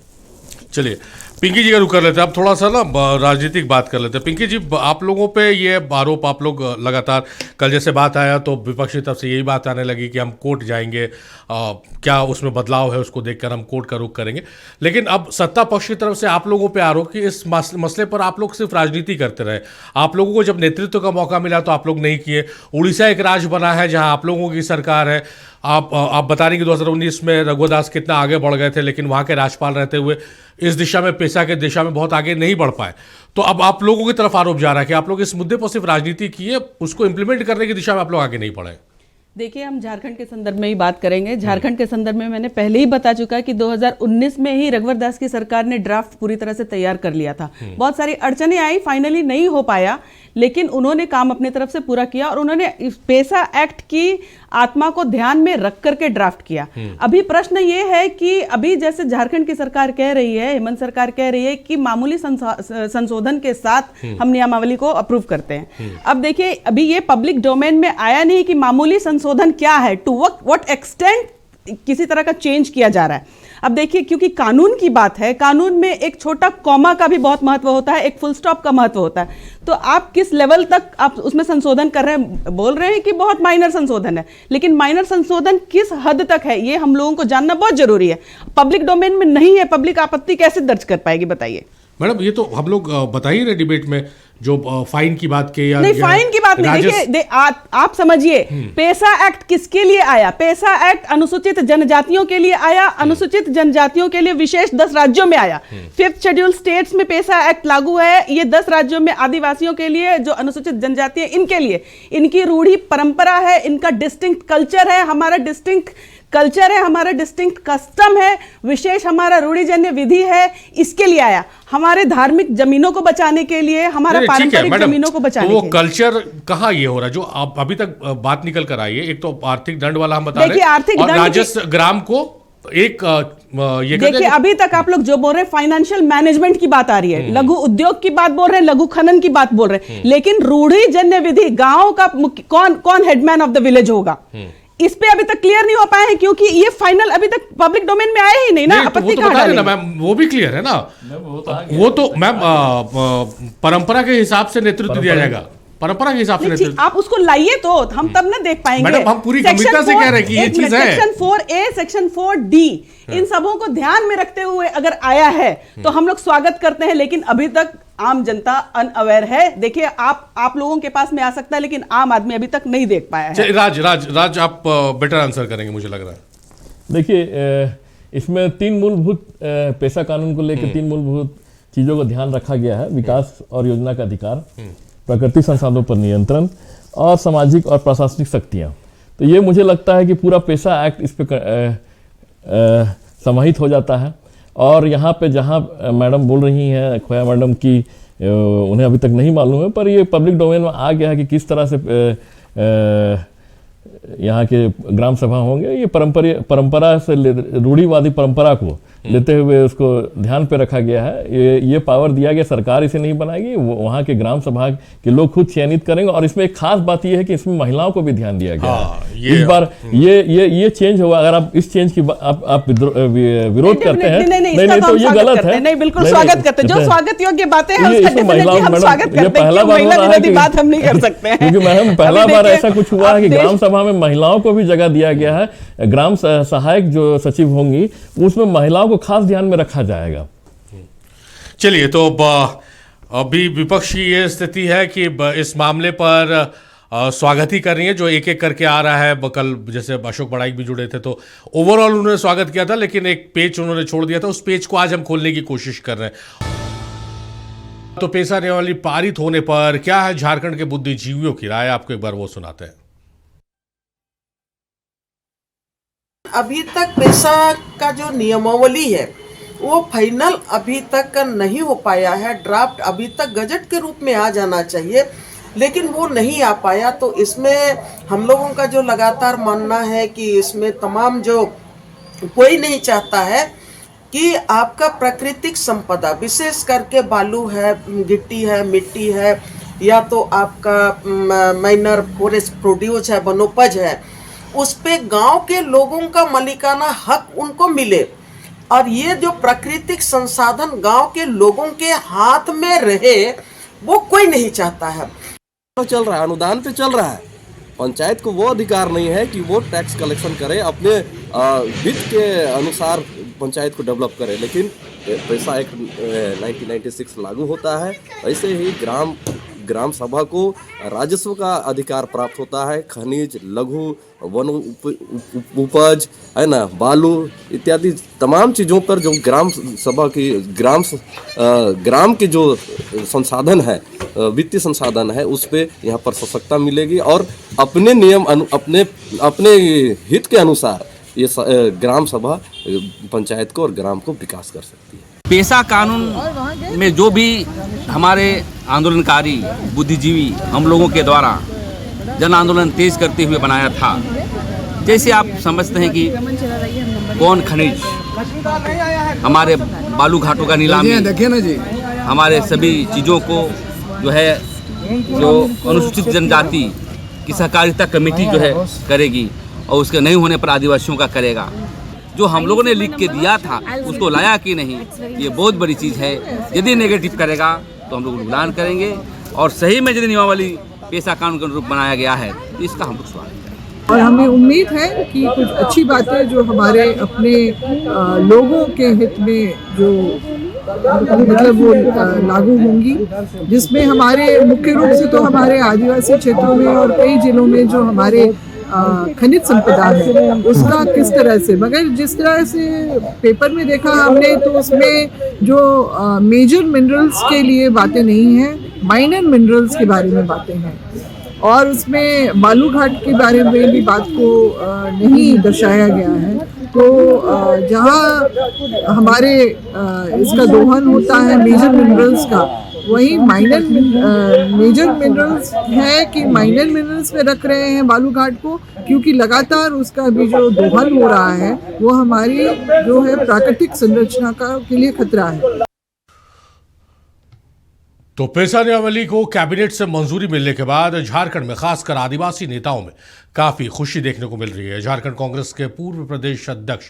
S1: चलिए पिंकी जी का रुक कर लेते हैं, अब थोड़ा सा ना राजनीतिक बात कर लेते हैं। पिंकी जी, आप लोगों पे ये आरोप, आप लोग लगातार, कल जैसे बात आया तो विपक्षी तरफ से यही बात आने लगी कि हम कोर्ट जाएंगे, क्या उसमें बदलाव है उसको देखकर हम कोर्ट का रुख करेंगे। लेकिन अब सत्ता पक्ष की तरफ से आप लोगों पे आरोप कि इस मसले पर आप लोग सिर्फ राजनीति करते रहे। आप लोगों को जब नेतृत्व का मौका मिला तो आप लोग नहीं किए। उड़ीसा एक राज्य बना है जहाँ आप लोगों की सरकार है। आप बता रही कि 2019 में रघुदास कितना आगे बढ़ गए थे, लेकिन वहाँ के राज्यपाल रहते हुए इस दिशा में, पेशा के दिशा में बहुत आगे नहीं बढ़ पाए। तो अब आप लोगों की तरफ आरोप जा रहा है कि आप लोग इस मुद्दे पर सिर्फ राजनीति किए, उसको इंप्लीमेंट करने की दिशा में आप लोग आगे नहीं बढ़े।
S7: देखिए, हम झारखंड के संदर्भ में ही बात करेंगे। झारखंड के संदर्भ में मैंने पहले ही बता चुका कि 2019 में ही रघुवर दास की सरकार ने ड्राफ्ट पूरी तरह से तैयार कर लिया था। बहुत सारी अड़चनें आई, फाइनली नहीं हो पाया, लेकिन उन्होंने काम अपनी तरफ से पूरा किया और उन्होंने पेशा एक्ट की आत्मा को ध्यान में रख करके ड्राफ्ट किया। अभी प्रश्न ये है कि अभी जैसे झारखंड की सरकार कह रही है, हेमंत सरकार कह रही है कि मामूली संशोधन के साथ हम नियमावली को अप्रूव करते हैं। अब देखिए, अभी ये पब्लिक डोमेन में आया नहीं कि मामूली संशोधन क्या है, टू व्हाट एक्सटेंट किसी तरह का चेंज किया जा रहा है। अब देखिए, क्योंकि कानून की बात है, कानून में एक छोटा कॉमा का भी बहुत महत्व होता है, एक फुल स्टॉप का महत्व होता है। तो आप किस लेवल तक आप उसमें संशोधन कर रहे हैं, बोल रहे हैं कि बहुत माइनर संशोधन है, लेकिन माइनर संशोधन किस हद तक है ये हम लोगों को जानना बहुत जरूरी है। पब्लिक डोमेन में नहीं है, पब्लिक आपत्ति कैसे दर्ज कर पाएगी, बताइए।
S1: मैडम, ये तो हम लोग बता ही रहे डिबेट में, जो फाइन की बात की या
S7: नहीं, फाइन की बात नहीं। देखिए, आप समझिए, पेशा एक्ट किसके लिए आया? पेशा एक्ट अनुसूचित जनजातियों के लिए आया, अनुसूचित जनजातियों के लिए विशेष 10 राज्यों में आया। 5th शेड्यूल स्टेट्स में पेशा एक्ट लागू है। ये 10 राज्यों में आदिवासियों के लिए, जो अनुसूचित जनजाति है, इनके लिए, इनकी रूढ़ी परंपरा है, इनका डिस्टिंक्ट कल्चर है, हमारा डिस्टिंक्ट कल्चर है, हमारा डिस्टिंक्ट कस्टम है, विशेष हमारा रूढ़िजन्य विधि है, इसके लिए आया। हमारे धार्मिक जमीनों को बचाने के लिए, हमारा पारंपरिक जमीनों को बचाने के लिए।
S1: वो कल्चर कहाँ ये हो रहा है जो आप अभी तक बात निकल कर आई है? एक तो आर्थिक दंड वाला हम बता रहे हैं, और राजस्व ग्राम को एक ये
S7: देखिए, अभी तक आप लोग जो बोल रहे हैं फाइनेंशियल मैनेजमेंट की बात आ रही है, लघु उद्योग की बात बोल रहे हैं, लघु खनन की बात बोल रहे हैं, लेकिन रूढ़िजन्य विधि, गांव का कौन हेडमैन ऑफ द विलेज होगा, इस पे अभी तक क्लियर नहीं हो पाए हैं, क्योंकि ये फाइनल अभी तक पब्लिक डोमेन में आया ही नहीं ना। आपत्ति
S1: कहाँ डालेंगे? मैम, वो भी क्लियर है ना, वो तो मैम परंपरा के हिसाब से नेतृत्व दिया जाएगा, परंपरा के हिसाब से नेतृत्व।
S7: आप उसको लाइए तो हम तब ना देख पाएंगे।
S1: मैडम, हम पूरी गंभीरता से कह रहे हैं कि ये चीज है।
S7: सेक्शन 4A, सेक्शन 4D, इन सबों को ध्यान में रखते हुए अगर आया है तो हम लोग स्वागत करते हैं, लेकिन अभी तक आम जनता अनअवेयर है। देखिए, आप लोगों के पास में आ सकता है, लेकिन आम आदमी अभी तक नहीं देख पाया है।
S1: राज आप बेटर आंसर करेंगे मुझे लग रहा है।
S9: देखिए, इसमें 3 मूलभूत पेशा कानून को लेकर 3 मूलभूत चीजों का ध्यान रखा गया है: विकास और योजना का अधिकार, प्राकृतिक संसाधनों पर नियंत्रण और सामाजिक और प्रशासनिक शक्तियाँ। तो ये मुझे लगता है कि पूरा पेशा एक्ट इस पर समाहित हो जाता है। और यहाँ पे जहाँ मैडम बोल रही हैं, खोया मैडम, की उन्हें अभी तक नहीं मालूम है, पर ये पब्लिक डोमेन में आ गया है कि किस तरह से यहाँ के ग्राम सभा होंगे, ये परंपरा से रूढ़िवादी परंपरा को लेते हुए उसको ध्यान पे रखा गया है। ये पावर दिया गया, सरकार इसे नहीं बनाएगी, वहाँ के ग्राम सभा के लोग खुद चयनित करेंगे। और इसमें एक खास बात यह है कि इसमें महिलाओं को भी ध्यान दिया गया है। इस बार ये चेंज हुआ। अगर आप इस चेंज की आप विरोध करते हैं, नहीं तो ये गलत है।
S7: नहीं, बिल्कुल स्वागत करते हैं। जो स्वागत योग्य बातें हैं उसका डेफिनेटली हम स्वागत करते हैं।
S9: पहला बार
S7: महिला विरोधी बात हम नहीं कर सकते हैं,
S9: क्योंकि मैम पहला बार ऐसा कुछ हुआ है कि ग्राम सभा में महिलाओं को भी जगह दिया गया है। ग्राम सहायक जो सचिव होंगी उसमें महिलाओं को खास ध्यान में रखा जाएगा।
S1: चलिए, तो अभी विपक्ष की ये स्थिति है कि इस मामले पर स्वागत ही कर रही है, जो एक एक करके आ रहा है। कल जैसे अशोक बड़ाइक भी जुड़े थे तो ओवरऑल उन्होंने स्वागत किया था, लेकिन एक पेज उन्होंने छोड़ दिया था। उस पेज को आज हम खोलने की कोशिश कर रहे हैं। तो पेशा नियमावली पारित होने पर क्या है झारखंड के बुद्धिजीवियों की राय, आपको एक बार वो सुनाते हैं।
S10: अभी तक पेशा का जो नियमावली है वो फाइनल अभी तक नहीं हो पाया है। ड्राफ्ट अभी तक गजट के रूप में आ जाना चाहिए, लेकिन वो नहीं आ पाया। तो इसमें हम लोगों का जो लगातार मानना है कि इसमें तमाम जो कोई नहीं चाहता है कि आपका प्राकृतिक संपदा, विशेष करके बालू है, गिट्टी है, मिट्टी है, या तो आपका माइनर फॉरेस्ट प्रोड्यूस है, वनोपज है, उस पे गांव के लोगों का मालिकाना हक उनको मिले। और ये जो प्राकृतिक संसाधन गांव के लोगों के हाथ में रहे, वो कोई नहीं चाहता है।
S11: चल रहा है, अनुदान पे चल रहा है। पंचायत को वो अधिकार नहीं है कि वो टैक्स कलेक्शन करे, अपने वित्त के अनुसार पंचायत को डेवलप करे। लेकिन पैसा एक्ट 1996 लागू होता है, ऐसे ही ग्राम सभा को राजस्व का अधिकार प्राप्त होता है। खनिज, लघु वन उपज है ना, बालू इत्यादि तमाम चीज़ों पर जो ग्राम सभा की ग्राम के जो संसाधन है, वित्तीय संसाधन है, उस पे यहाँ पर सशक्ता मिलेगी और अपने नियम अपने हित के अनुसार ये ग्राम सभा पंचायत को और ग्राम को विकास कर सकती है।
S12: पेशा कानून में जो भी हमारे आंदोलनकारी बुद्धिजीवी हम लोगों के द्वारा जन आंदोलन तेज करते हुए बनाया था, जैसे आप समझते हैं कि कौन खनिज, हमारे बालू घाटों का नीलामी, हमारे सभी चीज़ों को जो है जो अनुसूचित जनजाति की सहकारिता कमेटी जो है करेगी और उसके नहीं होने पर आदिवासियों का करेगा। जो हम लोगों ने लिख के दिया था उसको लाया कि नहीं, ये बहुत बड़ी चीज़ है। यदि नेगेटिव करेगा तो हम लोग नुकसान करेंगे, और सही में यदि नियमावली पेशा कानून के अनुरूप बनाया गया है तो इसका हम लोग स्वागत करेंगे।
S13: और हमें उम्मीद है कि कुछ अच्छी बातें जो हमारे अपने लोगों के हित में जो मतलब वो लागू होंगी, जिसमें हमारे मुख्य रूप से तो हमारे आदिवासी क्षेत्रों में और कई जिलों में जो हमारे खनिज संपदा है उसका किस तरह से, मगर जिस तरह से पेपर में देखा हमने तो उसमें जो मेजर मिनरल्स के लिए बातें नहीं हैं, माइनर मिनरल्स के बारे में बातें हैं, और उसमें बालू घाट के बारे में भी बात को नहीं दर्शाया गया है। तो जहाँ हमारे इसका दोहन होता है मेजर मिनरल्स का, वही मेजर मिनरल्स है कि माइनर मिनरल्स में रख रहे हैं बालू घाट को, क्योंकि लगातार उसका भी जो दोहन हो रहा है वो हमारी जो है प्राकृतिक संरचना के लिए खतरा है।
S1: तो पेशा नियमावली को कैबिनेट से मंजूरी मिलने के बाद झारखंड में खासकर आदिवासी नेताओं में काफी खुशी देखने को मिल रही है। झारखंड कांग्रेस के पूर्व प्रदेश अध्यक्ष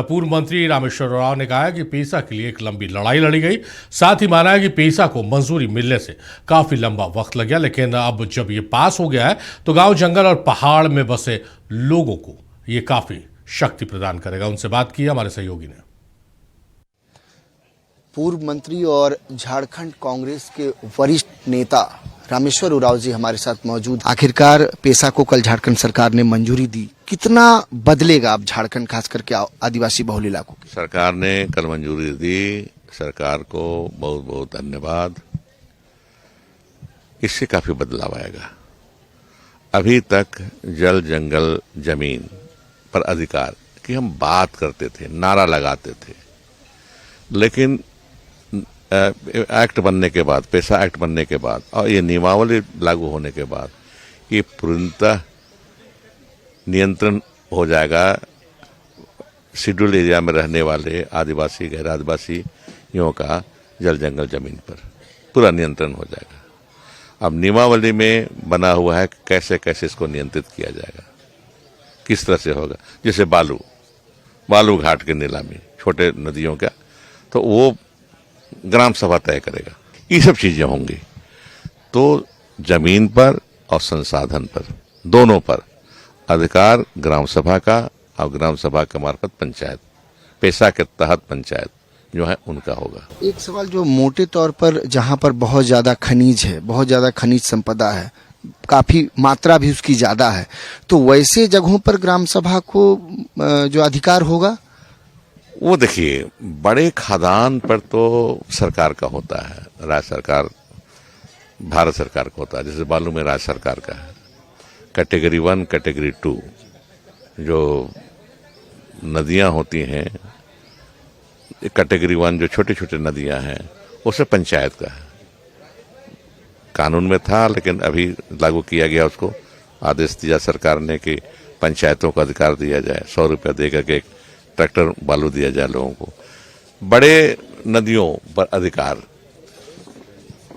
S1: पूर्व मंत्री रामेश्वर राव ने कहा है कि पेशा के लिए एक लंबी लड़ाई लड़ी गई। साथ ही माना है कि पेशा को मंजूरी मिलने से काफी लंबा वक्त लग गया, लेकिन अब जब ये पास हो गया है तो गांव, जंगल और पहाड़ में बसे लोगों को ये काफी शक्ति प्रदान करेगा। उनसे बात की हमारे सहयोगी ने।
S14: पूर्व मंत्री और झारखंड कांग्रेस के वरिष्ठ नेता रामेश्वर उरांव जी हमारे साथ मौजूद। आखिरकार पेशा को कल झारखंड सरकार ने मंजूरी दी, कितना बदलेगा अब झारखंड, खास करके आदिवासी बहुल इलाकों की?
S15: सरकार ने कल मंजूरी दी, सरकार को बहुत बहुत धन्यवाद। इससे काफी बदलाव आएगा। अभी तक जल, जंगल, जमीन पर अधिकार की हम बात करते थे, नारा लगाते थे, लेकिन एक्ट बनने के बाद, पेशा एक्ट बनने के बाद और ये नियमावली लागू होने के बाद ये पूर्णतः नियंत्रण हो जाएगा शेड्यूल एरिया में रहने वाले आदिवासी गैर आदिवासियों का जल जंगल जमीन पर पूरा नियंत्रण हो जाएगा। अब नियमावली में बना हुआ है कैसे कैसे इसको नियंत्रित किया जाएगा, किस तरह से होगा। जैसे बालू घाट की नीलामी छोटे नदियों का, तो वो ग्राम सभा तय करेगा। ये सब चीजें होंगी। तो जमीन पर और संसाधन पर दोनों पर अधिकार ग्राम सभा का और ग्राम सभा के मार्फत पंचायत, पैसा के तहत पंचायत जो है उनका होगा।
S14: एक सवाल, जो मोटे तौर पर जहाँ पर बहुत ज़्यादा खनिज है, बहुत ज़्यादा खनिज संपदा है, काफ़ी मात्रा भी उसकी ज़्यादा है, तो वैसे जगहों पर ग्राम सभा को जो अधिकार होगा?
S15: वो देखिए, बड़े खदान पर तो सरकार का होता है, राज्य सरकार, भारत सरकार का होता है। जैसे बालू में राज्य सरकार का है। कैटेगरी 1, कैटेगरी 2 जो नदियां होती हैं, कैटेगरी 1 जो छोटे छोटे नदियां हैं, उसे पंचायत का है। कानून में था लेकिन अभी लागू किया गया, उसको आदेश दिया सरकार ने कि पंचायतों को अधिकार दिया जाए, 100 रुपया देकर के एक ट्रैक्टर बालू दिया जाए लोगों को। बड़े नदियों पर अधिकार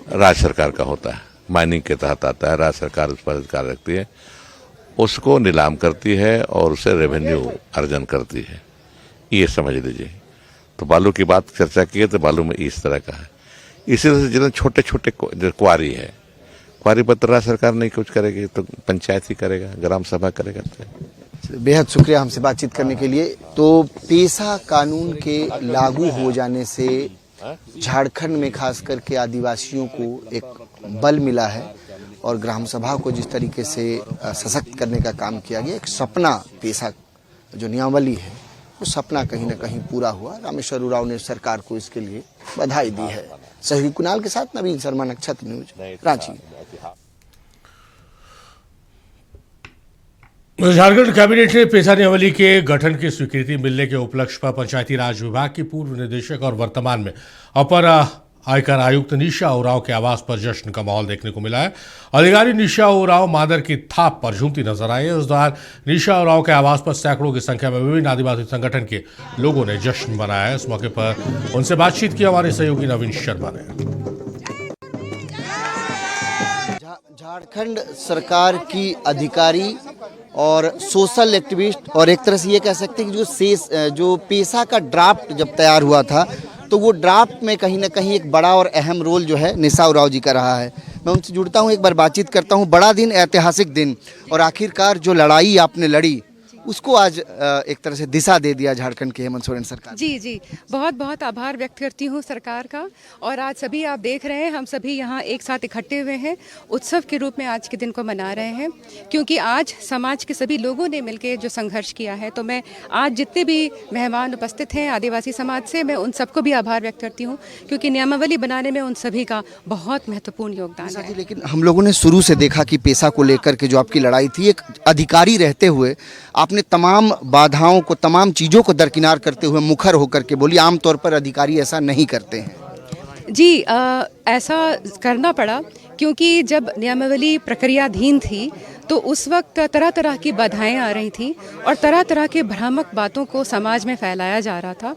S15: राज्य सरकार का होता है, माइनिंग के तहत आता है, राज्य सरकार उस पर अधिकार रखती है, उसको नीलाम करती है और उसे रेवेन्यू अर्जन करती है, ये समझ लीजिए। तो बालू की बात चर्चा की है तो बालू में इस तरह का है। इसी तरह से जितने छोटे छोटे क्वारी है, क्वारी पर तो राज्य सरकार नहीं कुछ करेगी, तो पंचायत ही करेगा, ग्राम सभा करेगा।
S14: बेहद शुक्रिया हमसे बातचीत करने के लिए। तो पेसा कानून के लागू हो जाने से झारखंड में खास करके आदिवासियों को एक बल मिला है और ग्राम सभा को जिस तरीके से सशक्त करने का काम किया गया, एक सपना पेसा जो नियमावली है वो सपना कहीं न कहीं पूरा हुआ। रामेश्वर उरांव ने सरकार को इसके लिए बधाई दी है। सहयोगी कुणाल के साथ नवीन शर्मा, नक्षत्र न्यूज, रांची।
S1: झारखंड कैबिनेट ने पेसा नियमावली के गठन की स्वीकृति मिलने के उपलक्ष्य पर पंचायती राज विभाग की पूर्व निदेशक और वर्तमान में अपर आयकर आयुक्त निशा उरांव के आवास पर जश्न का माहौल देखने को मिला है। अधिकारी निशा उरांव मादर की थाप पर झूमती नजर आई है। उस दौरान निशा उरांव के आवास पर सैकड़ों की संख्या में विभिन्न आदिवासी संगठन के लोगों ने जश्न मनाया है। इस मौके पर उनसे बातचीत की हमारे सहयोगी नवीन शर्मा ने।
S14: झारखंड सरकार की अधिकारी और सोशल एक्टिविस्ट, और एक तरह से ये कह सकते हैं कि जो पेसा का ड्राफ्ट जब तैयार हुआ था तो वो ड्राफ्ट में कहीं ना कहीं एक बड़ा और अहम रोल जो है निशा उरांव जी का रहा है। मैं उनसे जुड़ता हूँ, एक बार बातचीत करता हूँ। बड़ा दिन, ऐतिहासिक दिन, और आखिरकार जो लड़ाई आपने लड़ी उसको आज एक तरह से दिशा दे दिया झारखंड के हेमंत सोरेन सरकार।
S16: जी, बहुत बहुत आभार व्यक्त करती हूँ सरकार का। और आज सभी आप देख रहे हैं, हम सभी यहाँ एक साथ इकट्ठे हुए हैं, उत्सव के रूप में आज के दिन को मना रहे हैं, क्योंकि आज समाज के सभी लोगों ने मिलकर जो संघर्ष किया है। तो मैं आज जितने भी मेहमान उपस्थित हैं आदिवासी समाज से, मैं उन सबको भी आभार व्यक्त करती हूँ, क्योंकि नियमावली बनाने में उन सभी का बहुत महत्वपूर्ण योगदान है।
S14: लेकिन हम लोगों ने शुरू से देखा कि पेसा को लेकर के जो आपकी लड़ाई थी, एक अधिकारी रहते हुए आपने तमाम बाधाओं को, तमाम चीज़ों को दरकिनार करते हुए मुखर होकर के बोली। आमतौर पर अधिकारी ऐसा नहीं करते हैं।
S16: जी, ऐसा करना पड़ा क्योंकि जब नियमावली प्रक्रियाधीन थी तो उस वक्त तरह तरह की बाधाएं आ रही थी और तरह तरह के भ्रामक बातों को समाज में फैलाया जा रहा था।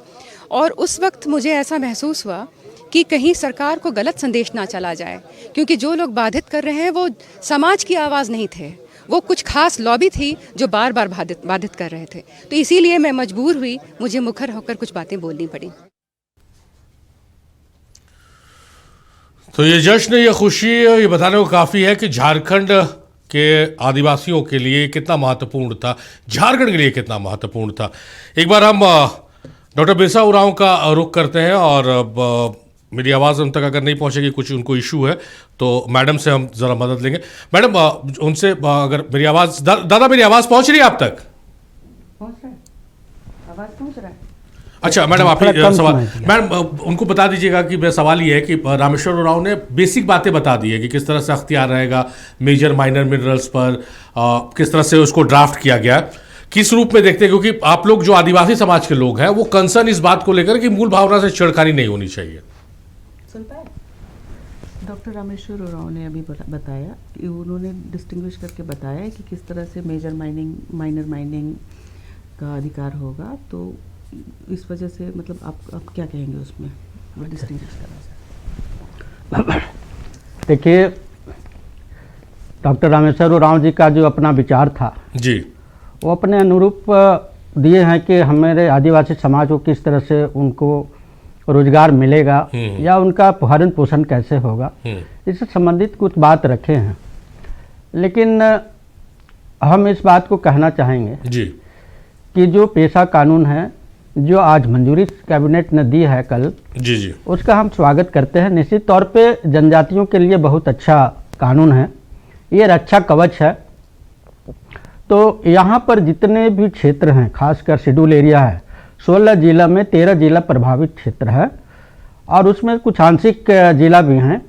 S16: और उस वक्त मुझे ऐसा महसूस हुआ कि कहीं सरकार को गलत संदेश ना चला जाए, क्योंकि जो लोग बाधित कर रहे हैं वो समाज की आवाज़ नहीं थे, वो कुछ खास लॉबी थी जो बार बार बाधित कर रहे थे। तो इसीलिए मैं मजबूर हुई, मुझे मुखर होकर कुछ बातें बोलनी पड़ी।
S1: तो ये जश्न, ये खुशी, ये बताने को काफ़ी है कि झारखंड के आदिवासियों के लिए कितना महत्वपूर्ण था, झारखंड के लिए कितना महत्वपूर्ण था। एक बार हम डॉक्टर पेसा उरांव का रुख करते हैं और मेरी आवाज़ उन तक अगर नहीं पहुंचेगी, कुछ उनको इशू है, तो मैडम से हम ज़रा मदद लेंगे। मैडम, उनसे अगर मेरी आवाज़, दादा मेरी आवाज़ पहुंच रही है आप तक?
S16: पहुंच रहा है, आवाज़ पहुंच रहा है।
S1: अच्छा मैडम, आप ही सवाल, मैडम उनको बता दीजिएगा कि मेरा सवाल ये है कि रामेश्वर उरांव ने बेसिक बातें बता दी है कि किस तरह से अख्तियार रहेगा मेजर माइनर मिनरल्स पर, किस तरह से उसको ड्राफ्ट किया गया, किस रूप में देखते हैं, क्योंकि आप लोग जो आदिवासी समाज के लोग हैं वो कंसर्न इस बात को लेकर कि मूल भावना से छेड़खानी नहीं होनी चाहिए।
S7: डॉक्टर रामेश्वर उरांव ने अभी बताया कि उन्होंने डिस्टिंग्विश करके बताया है कि किस तरह से मेजर माइनिंग माइनर माइनिंग का अधिकार होगा, तो इस वजह से मतलब आप क्या कहेंगे उसमें डिस्टिंग्विश करना चाहिए?
S8: देखिए, डॉक्टर रामेश्वर उरांव जी का जो अपना विचार था
S1: जी,
S8: वो अपने अनुरूप दिए हैं कि हमारे आदिवासी समाज को किस तरह से उनको रोजगार मिलेगा या उनका भरण पोषण कैसे होगा, इससे संबंधित कुछ बात रखे हैं। लेकिन हम इस बात को कहना चाहेंगे
S1: जी
S8: कि जो पेशा कानून है जो आज मंजूरी कैबिनेट ने दी है कल,
S1: जी,
S8: उसका हम स्वागत करते हैं। निश्चित तौर पे जनजातियों के लिए बहुत अच्छा कानून है, ये रक्षा कवच है। तो यहाँ पर जितने भी क्षेत्र हैं, खासकर शेड्यूल एरिया है, 16 जिला में 13 जिला प्रभावित क्षेत्र है और उसमें कुछ आंशिक जिला भी हैं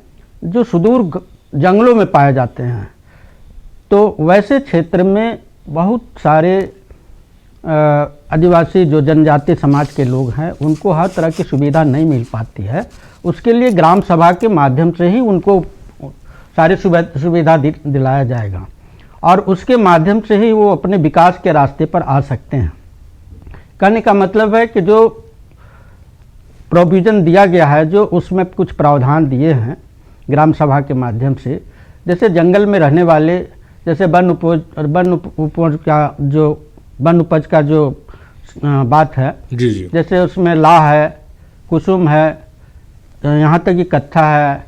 S8: जो सुदूर जंगलों में पाए जाते हैं। तो वैसे क्षेत्र में बहुत सारे आदिवासी जो जनजातीय समाज के लोग हैं उनको हर तरह की सुविधा नहीं मिल पाती है। उसके लिए ग्राम सभा के माध्यम से ही उनको सारी सुविधा दिलाया जाएगा और उसके माध्यम से ही वो अपने विकास के रास्ते पर आ सकते हैं। कहने का मतलब है कि जो प्रोविज़न दिया गया है, जो उसमें कुछ प्रावधान दिए हैं ग्राम सभा के माध्यम से, जैसे जंगल में रहने वाले, जैसे वन उपज का जो बात है,
S1: जी जी,
S8: जैसे उसमें लाह है, कुसुम है, यहाँ तक कि कत्था है,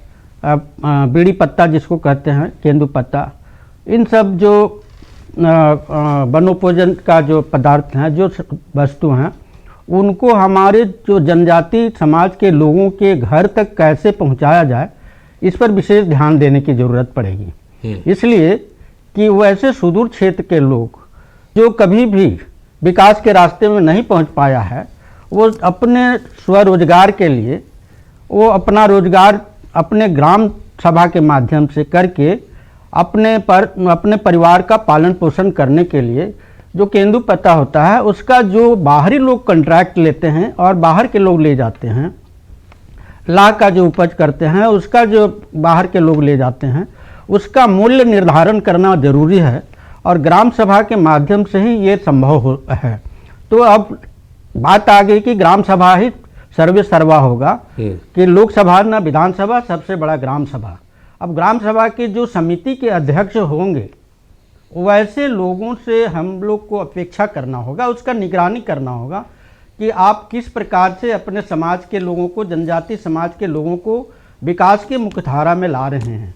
S8: बीड़ी पत्ता जिसको कहते हैं, केंदू पत्ता, इन सब जो वनोपजन का जो पदार्थ हैं, जो वस्तु हैं, उनको हमारे जो जनजाति समाज के लोगों के घर तक कैसे पहुंचाया जाए, इस पर विशेष ध्यान देने की ज़रूरत पड़ेगी। इसलिए कि वैसे सुदूर क्षेत्र के लोग जो कभी भी विकास के रास्ते में नहीं पहुंच पाया है, वो अपने स्वरोजगार के लिए वो अपना रोजगार अपने ग्राम सभा के माध्यम से करके अपने परिवार का पालन पोषण करने के लिए जो केंदू पत्ता होता है उसका जो बाहरी लोग कॉन्ट्रैक्ट लेते हैं और बाहर के लोग ले जाते हैं, लाह का जो उपज करते हैं उसका जो बाहर के लोग ले जाते हैं, उसका मूल्य निर्धारण करना जरूरी है और ग्राम सभा के माध्यम से ही ये संभव है। तो अब बात आ गई कि ग्राम सभा ही सर्वे सर्वा होगा कि लोकसभा न विधानसभा, सबसे बड़ा ग्राम सभा। अब ग्राम सभा के जो समिति के अध्यक्ष होंगे वैसे लोगों से हम लोग को अपेक्षा करना होगा, उसका निगरानी करना होगा कि आप किस प्रकार से अपने समाज के लोगों को, जनजाति समाज के लोगों को विकास के मुख्यधारा में ला रहे हैं।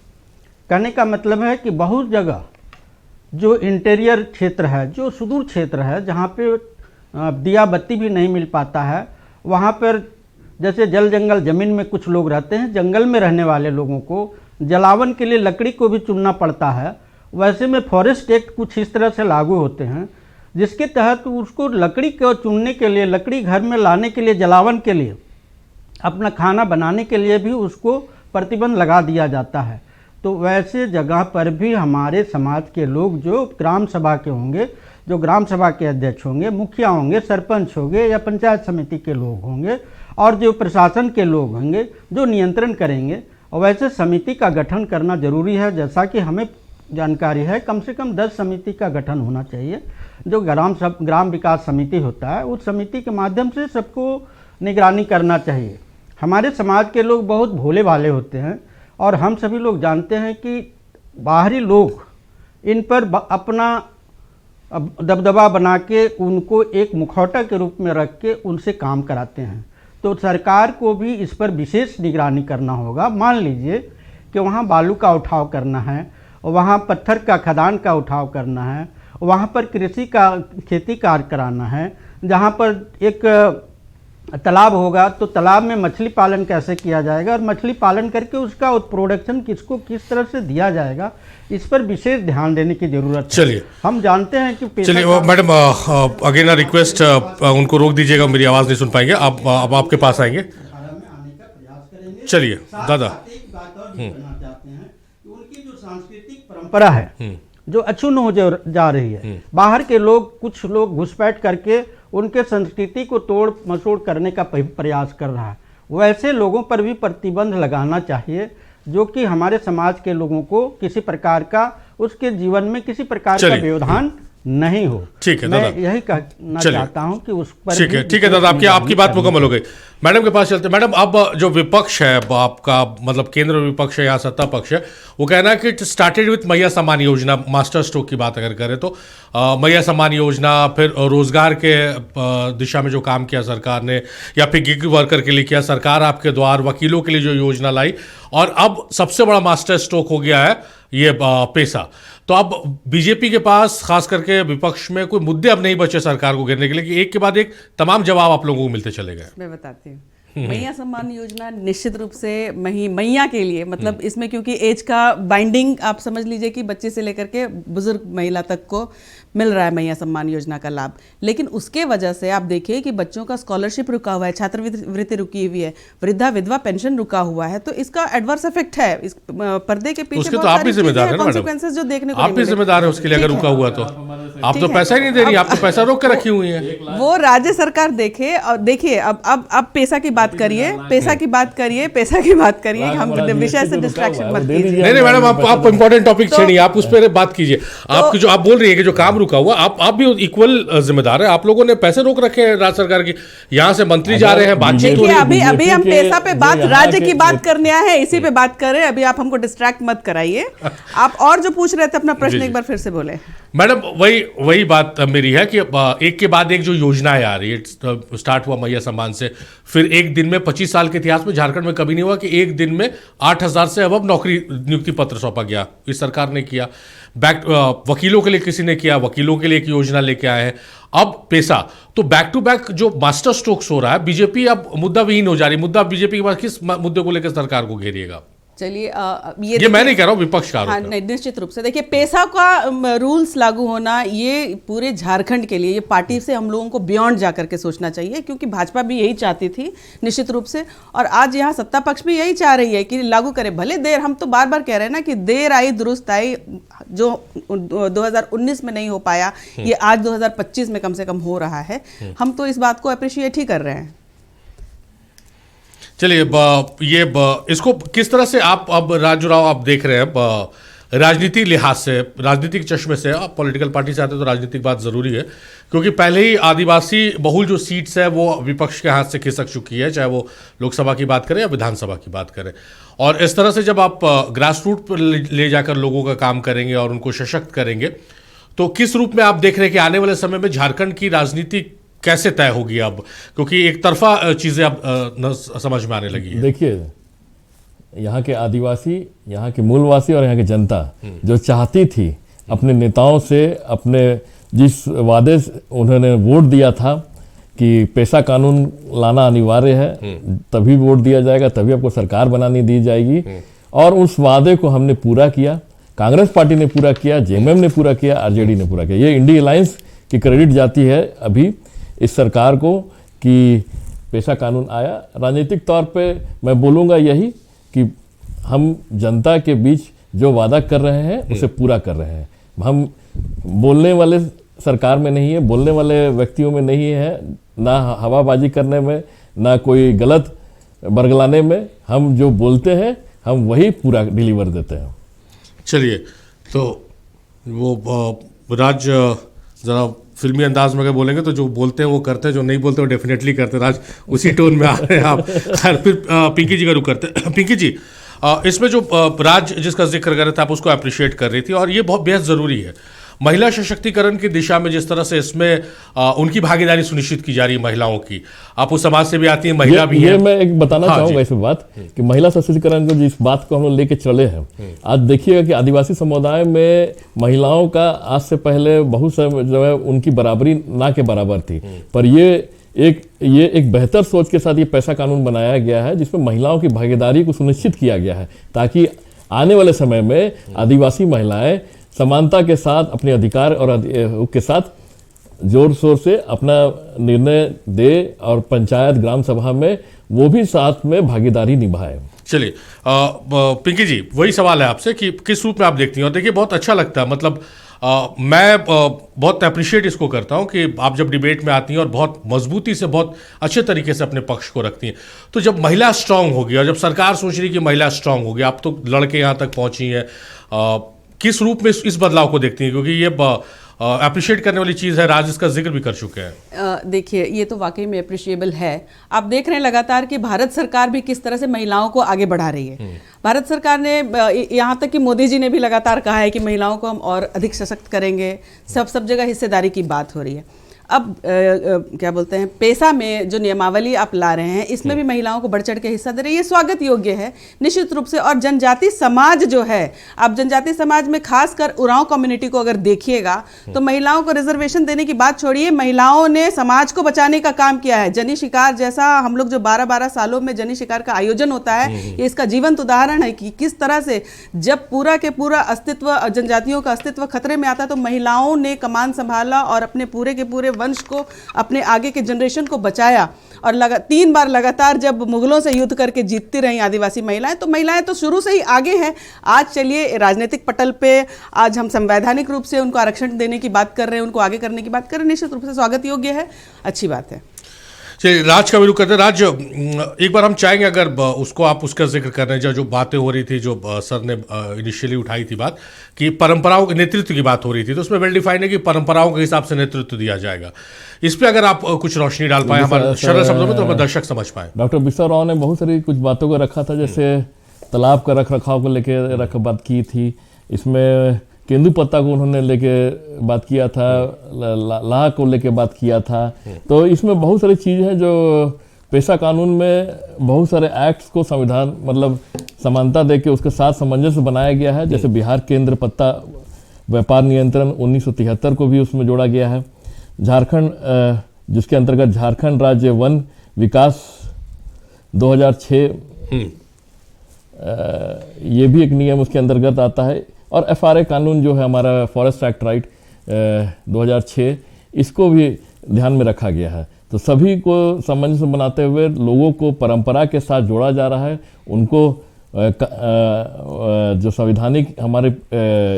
S8: कहने का मतलब है कि बहुत जगह जो इंटीरियर क्षेत्र है, जो सुदूर क्षेत्र है, जहाँ पे दिया बत्ती भी नहीं मिल पाता है, वहाँ पर जैसे जल जंगल ज़मीन में कुछ लोग रहते हैं, जंगल में रहने वाले लोगों को जलावन के लिए लकड़ी को भी चुनना पड़ता है। वैसे में फॉरेस्ट एक्ट कुछ इस तरह से लागू होते हैं जिसके तहत उसको लकड़ी को चुनने के लिए, लकड़ी घर में लाने के लिए, जलावन के लिए, अपना खाना बनाने के लिए भी उसको प्रतिबंध लगा दिया जाता है। तो वैसे जगह पर भी हमारे समाज के लोग जो ग्राम सभा के होंगे, जो ग्राम सभा के अध्यक्ष होंगे, मुखिया होंगे, सरपंच होंगे या पंचायत समिति के लोग होंगे और जो प्रशासन के लोग होंगे जो नियंत्रण करेंगे, वैसे समिति का गठन करना जरूरी है। जैसा कि हमें जानकारी है कम से कम 10 समिति का गठन होना चाहिए। जो ग्राम विकास समिति होता है उस समिति के माध्यम से सबको निगरानी करना चाहिए। हमारे समाज के लोग बहुत भोले भाले होते हैं और हम सभी लोग जानते हैं कि बाहरी लोग इन पर अपना दबदबा बना के उनको एक मुखौटा के रूप में रख के उनसे काम कराते हैं। तो सरकार को भी इस पर विशेष निगरानी करना होगा। मान लीजिए कि वहाँ बालू का उठाव करना है, वहाँ पत्थर का खदान का उठाव करना है, वहाँ पर कृषि का खेती कार्य कराना है, जहाँ पर एक तालाब होगा तो तालाब में मछली पालन कैसे किया जाएगा और मछली पालन करके उसका प्रोडक्शन किसको किस तरह से दिया जाएगा, इस पर विशेष ध्यान देने की जरूरत है।
S1: चलिए, हम
S8: जानते हैं कि
S1: चलिए मैडम, अगेन रिक्वेस्ट, उनको रोक दीजिएगा, मेरी आवाज़ नहीं सुन पाएंगे। अब आपके पास आएंगे। चलिए दादा,
S8: उनकी जो सांस्कृतिक परंपरा है जो अक्षुण्ण हो जा रही है, बाहर के लोग, कुछ लोग घुसपैठ करके उनके संस्कृति को तोड़ मसोड़ करने का प्रयास कर रहा है। वैसे लोगों पर भी प्रतिबंध लगाना चाहिए जो कि हमारे समाज के लोगों को किसी प्रकार का उसके जीवन में किसी प्रकार का व्यवधान नहीं हो।
S1: ठीक है
S8: मैं
S1: दादा,
S8: यही कहना चाहता हूं कि उस पर
S1: ठीक है दादा, आपकी बात मुकम्मल हो गई। मैडम के पास चलते। मैडम, अब जो विपक्ष है आपका, मतलब केंद्र विपक्ष है या सत्ता पक्ष है, वो कहना है कि इट स्टार्टेड विथ मैया सम्मान योजना, मास्टर स्ट्रोक की बात अगर करें तो मैया सम्मान योजना, फिर रोजगार के दिशा में जो काम किया सरकार ने, या फिर गिग वर्कर के लिए किया सरकार आपके द्वार, वकीलों के लिए जो योजना लाई, और अब सबसे बड़ा मास्टर स्ट्रोक हो गया है ये पेसा। तो अब बीजेपी के पास, खास करके विपक्ष में, कोई मुद्दे अब नहीं बचे सरकार को घेरने के लिए कि एक के बाद एक तमाम जवाब आप लोगों को मिलते चले गए।
S7: मैं बताती हूँ। मैया सम्मान योजना निश्चित रूप से मैया के लिए, मतलब इसमें क्योंकि एज का बाइंडिंग आप समझ लीजिए कि बच्चे से लेकर के बुजुर्ग महिला तक को मिल रहा है मैया सम्मान योजना का लाभ। लेकिन उसके वजह से आप देखिए कि बच्चों का स्कॉलरशिप रुका हुआ है, छात्रवृत्ति रुकी हुई है, वृद्धा विधवा पेंशन रुका हुआ है। तो इसका एडवर्स इफेक्ट है। इस पर्दे के पीछे
S1: उसके तो आप भी जिम्मेदार है ना मैडम,
S7: जो देखने को
S1: आप भी जिम्मेदार है उसके लिए अगर रुका हुआ तो। आप तो पैसा ही नहीं दे रही, आप तो पैसा रोक के रखी हुई है।
S7: वो राज्य सरकार देखे। और देखिए अब पैसा की बात करिए, पैसा की बात करिए, पैसा की बात करिए। हम विषय से डिस्ट्रैक्शन मत कीजिए।
S1: नहीं मैडम, आप इंपॉर्टेंट टॉपिक छेड़िए, आप उस पर बात कीजिए। आप जो आप बोल रही है कि जो काम रुका हुआ, आप भी इक्वल जिम्मेदार है। आप लोगों ने पैसे रोक रखे हैं राज्य सरकार की, यहाँ से मंत्री जा रहे हैं, बातचीत हो रही है।
S7: अभी हम पैसा पे बात, राज्य की बात करने आए हैं, इसी पे बात कर रहे हैं। अभी आप हमको डिस्ट्रैक्ट मत कराइए। आप और जो पूछ रहे थे अपना प्रश्न एक बार फिर से बोले।
S1: मैडम, वही बात मेरी है कि एक के बाद एक जो योजनाएं आ रही है, स्टार्ट हुआ मैया सम्मान से, फिर एक दिन में 25 साल के इतिहास में झारखंड में कभी नहीं हुआ कि एक दिन में 8,000 से अब नौकरी नियुक्ति पत्र सौंपा गया। इस सरकार ने किया। वकीलों के लिए किसी ने किया, वकीलों के लिए एक योजना लेके आए हैं। अब पैसा तो बैक टू बैक जो मास्टर स्ट्रोक्स हो रहा है, बीजेपी अब मुद्दा विहीन हो जा रही। मुद्दा बीजेपी के पास किस मुद्दे को लेकर सरकार को घेरिएगा?
S7: चलिए
S1: ये मैं नहीं कह रहा हूँ, विपक्ष का
S7: हाँ, नहीं, निश्चित रूप से देखिए पैसा का रूल्स लागू होना ये पूरे झारखंड के लिए, ये पार्टी से हम लोगों को बियॉन्ड जा करके सोचना चाहिए, क्योंकि भाजपा भी यही चाहती थी निश्चित रूप से, और आज यहाँ सत्ता पक्ष भी यही चाह रही है कि लागू करे। भले देर, हम तो बार बार कह रहे हैं ना कि देर आई दुरुस्त आई। जो 2019 में नहीं हो पाया, ये आज 2025 में कम से कम हो रहा है। हम तो इस बात को अप्रिशिएट ही कर रहे हैं।
S1: चलिए, इसको किस तरह से आप अब राजूराव आप देख रहे हैं राजनीतिक लिहाज से, राजनीतिक चश्मे से? आप पॉलिटिकल पार्टी से आते तो राजनीतिक बात जरूरी है, क्योंकि पहले ही आदिवासी बहुल जो सीट्स है वो विपक्ष के हाथ से खिसक चुकी है, चाहे वो लोकसभा की बात करें या विधानसभा की बात करें। और इस तरह से जब आप ग्रास रूट पर ले जाकर लोगों का काम करेंगे और उनको सशक्त करेंगे, तो किस रूप में आप देख रहे हैं कि आने वाले समय में झारखंड की राजनीति कैसे तय होगी अब, क्योंकि एक तरफा चीजें अब समझ में आने लगी है?
S9: देखिए, यहाँ के आदिवासी, यहाँ के मूलवासी और यहाँ की जनता जो चाहती थी अपने नेताओं से, अपने जिस वादे उन्होंने वोट दिया था कि पैसा कानून लाना अनिवार्य है, तभी वोट दिया जाएगा, तभी आपको सरकार बनानी दी जाएगी, और उस वादे को हमने पूरा किया। कांग्रेस पार्टी ने पूरा किया, जेएमएम ने पूरा किया, आरजेडी ने पूरा किया। ये इंडिया अलायंस की क्रेडिट जाती है अभी इस सरकार को कि पैसा कानून आया। राजनीतिक तौर पे मैं बोलूँगा यही कि हम जनता के बीच जो वादा कर रहे हैं उसे पूरा कर रहे हैं। हम बोलने वाले सरकार में नहीं है, बोलने वाले व्यक्तियों में नहीं है, ना हवाबाजी करने में, ना कोई गलत बरगलाने में। हम जो बोलते हैं हम वही पूरा डिलीवर देते हैं।
S1: चलिए, तो वो राज जरा फिल्मी अंदाज में अगर बोलेंगे तो जो बोलते हैं वो करते हैं, जो नहीं बोलते वो डेफिनेटली करते हैं। राज उसी टोन में आ रहे हैं आप। फिर पिंकी जी का रुख करते हैं। पिंकी जी, इसमें जो राज जिसका जिक्र कर रहे थे, आप उसको अप्रिशिएट कर रही थी, और ये बहुत बेहद ज़रूरी है। महिला सशक्तिकरण की दिशा में जिस तरह से इसमें उनकी भागीदारी सुनिश्चित की जा रही है महिलाओं की। आप उस समाज से भी आती हैं, महिला भी है।
S9: ये मैं एक बताना चाहूँगा इस बात कि महिला सशक्तिकरण को जिस बात को हम लोग लेके चले हैं, आज देखिएगा कि आदिवासी समुदाय में महिलाओं का आज से पहले बहुत से जो है उनकी बराबरी ना के बराबर थी, पर ये एक बेहतर सोच के साथ ये पैसा कानून बनाया गया है, जिसमें महिलाओं की भागीदारी को सुनिश्चित किया गया है, ताकि आने वाले समय में आदिवासी महिलाएं समानता के साथ अपने अधिकार और के साथ जोर शोर से अपना निर्णय दे, और पंचायत ग्राम सभा में वो भी साथ में भागीदारी निभाए।
S1: चलिए, पिंकी जी, वही सवाल है आपसे कि किस रूप में आप देखती हैं? और देखिए, बहुत अच्छा लगता है, मतलब मैं बहुत अप्रिशिएट इसको करता हूं कि आप जब डिबेट में आती हैं और बहुत मजबूती से बहुत अच्छे तरीके से अपने पक्ष को रखती हैं, तो जब महिला स्ट्रांग होगी और जब सरकार सोच रही कि महिला स्ट्रांग होगी, आप तो लड़के यहाँ तक पहुंची हैं, किस रूप में इस बदलाव को देखती हैं? क्योंकि ये अप्रिशिएट करने वाली चीज़ है, राज इसका जिक्र भी कर चुके हैं।
S7: देखिए, ये तो वाकई में अप्रिशिएबल है। आप देख रहे हैं लगातार कि भारत सरकार भी किस तरह से महिलाओं को आगे बढ़ा रही है। भारत सरकार ने यहाँ तक कि मोदी जी ने भी लगातार कहा है कि महिलाओं को हम और अधिक सशक्त करेंगे, सब जगह हिस्सेदारी की बात हो रही है। अब क्या बोलते हैं, पेशा में जो नियमावली आप ला रहे हैं, इसमें भी महिलाओं को बढ़ चढ़ के हिस्सा दे रही है, ये स्वागत योग्य है निश्चित रूप से। और जनजाति समाज जो है, आप जनजाति समाज में खासकर उरांव कम्युनिटी को अगर देखिएगा तो महिलाओं को रिजर्वेशन देने की बात छोड़िए, महिलाओं ने समाज को बचाने का काम किया है। जनी शिकार जैसा हम लोग जो 12-12 सालों में जनी शिकार का आयोजन होता है, ये इसका जीवंत उदाहरण है कि किस तरह से जब पूरा के पूरा अस्तित्व, जनजातियों का अस्तित्व खतरे में आता तो महिलाओं ने कमान संभाला और अपने पूरे के पूरे वंश को, अपने आगे के जनरेशन को बचाया। और 3 बार लगातार जब मुगलों से युद्ध करके जीतती रही आदिवासी महिलाएं, तो महिलाएं तो शुरू से ही आगे हैं। आज चलिए राजनीतिक पटल पे आज हम संवैधानिक रूप से उनको आरक्षण देने की बात कर रहे हैं, उनको आगे करने की बात कर रहे हैं, निश्चित रूप से स्वागत योग्य है, अच्छी बात है।
S1: चलिए, राज का भी रुख करते हैं। राज, एक बार हम चाहेंगे अगर उसको आप उसका जिक्र कर रहे हैं, जो बातें हो रही थी, जो सर ने इनिशियली उठाई थी बात कि परंपराओं के नेतृत्व की बात हो रही थी, तो उसमें वेल डिफाइंड है कि परंपराओं के हिसाब से नेतृत्व दिया जाएगा। इस पे अगर आप कुछ रोशनी डाल पाए हमारे सरल शब्दों में, तो हम दर्शक समझ पाए।
S9: डॉक्टर बिस्वा राव ने बहुत सारी कुछ बातों को रखा था, जैसे तालाब का रख रखाव को लेकर बात की थी, इसमें केंदू पत्ता को उन्होंने लेके बात किया था, लाह को लेके बात किया था। तो इसमें बहुत सारी चीज़ है जो पेशा कानून में बहुत सारे एक्ट्स को संविधान मतलब समानता दे के उसके साथ सामंजस्य बनाया गया है। जैसे बिहार केंद्र पत्ता व्यापार नियंत्रण 1973 को भी उसमें जोड़ा गया है। झारखंड, जिसके अंतर्गत झारखंड राज्य वन विकास 2006, ये भी एक नियम उसके अंतर्गत आता है। और FRA कानून जो है हमारा फॉरेस्ट एक्ट राइट 2006, इसको भी ध्यान में रखा गया है। तो सभी को सामंजस्य बनाते हुए लोगों को परंपरा के साथ जोड़ा जा रहा है। उनको जो संवैधानिक हमारे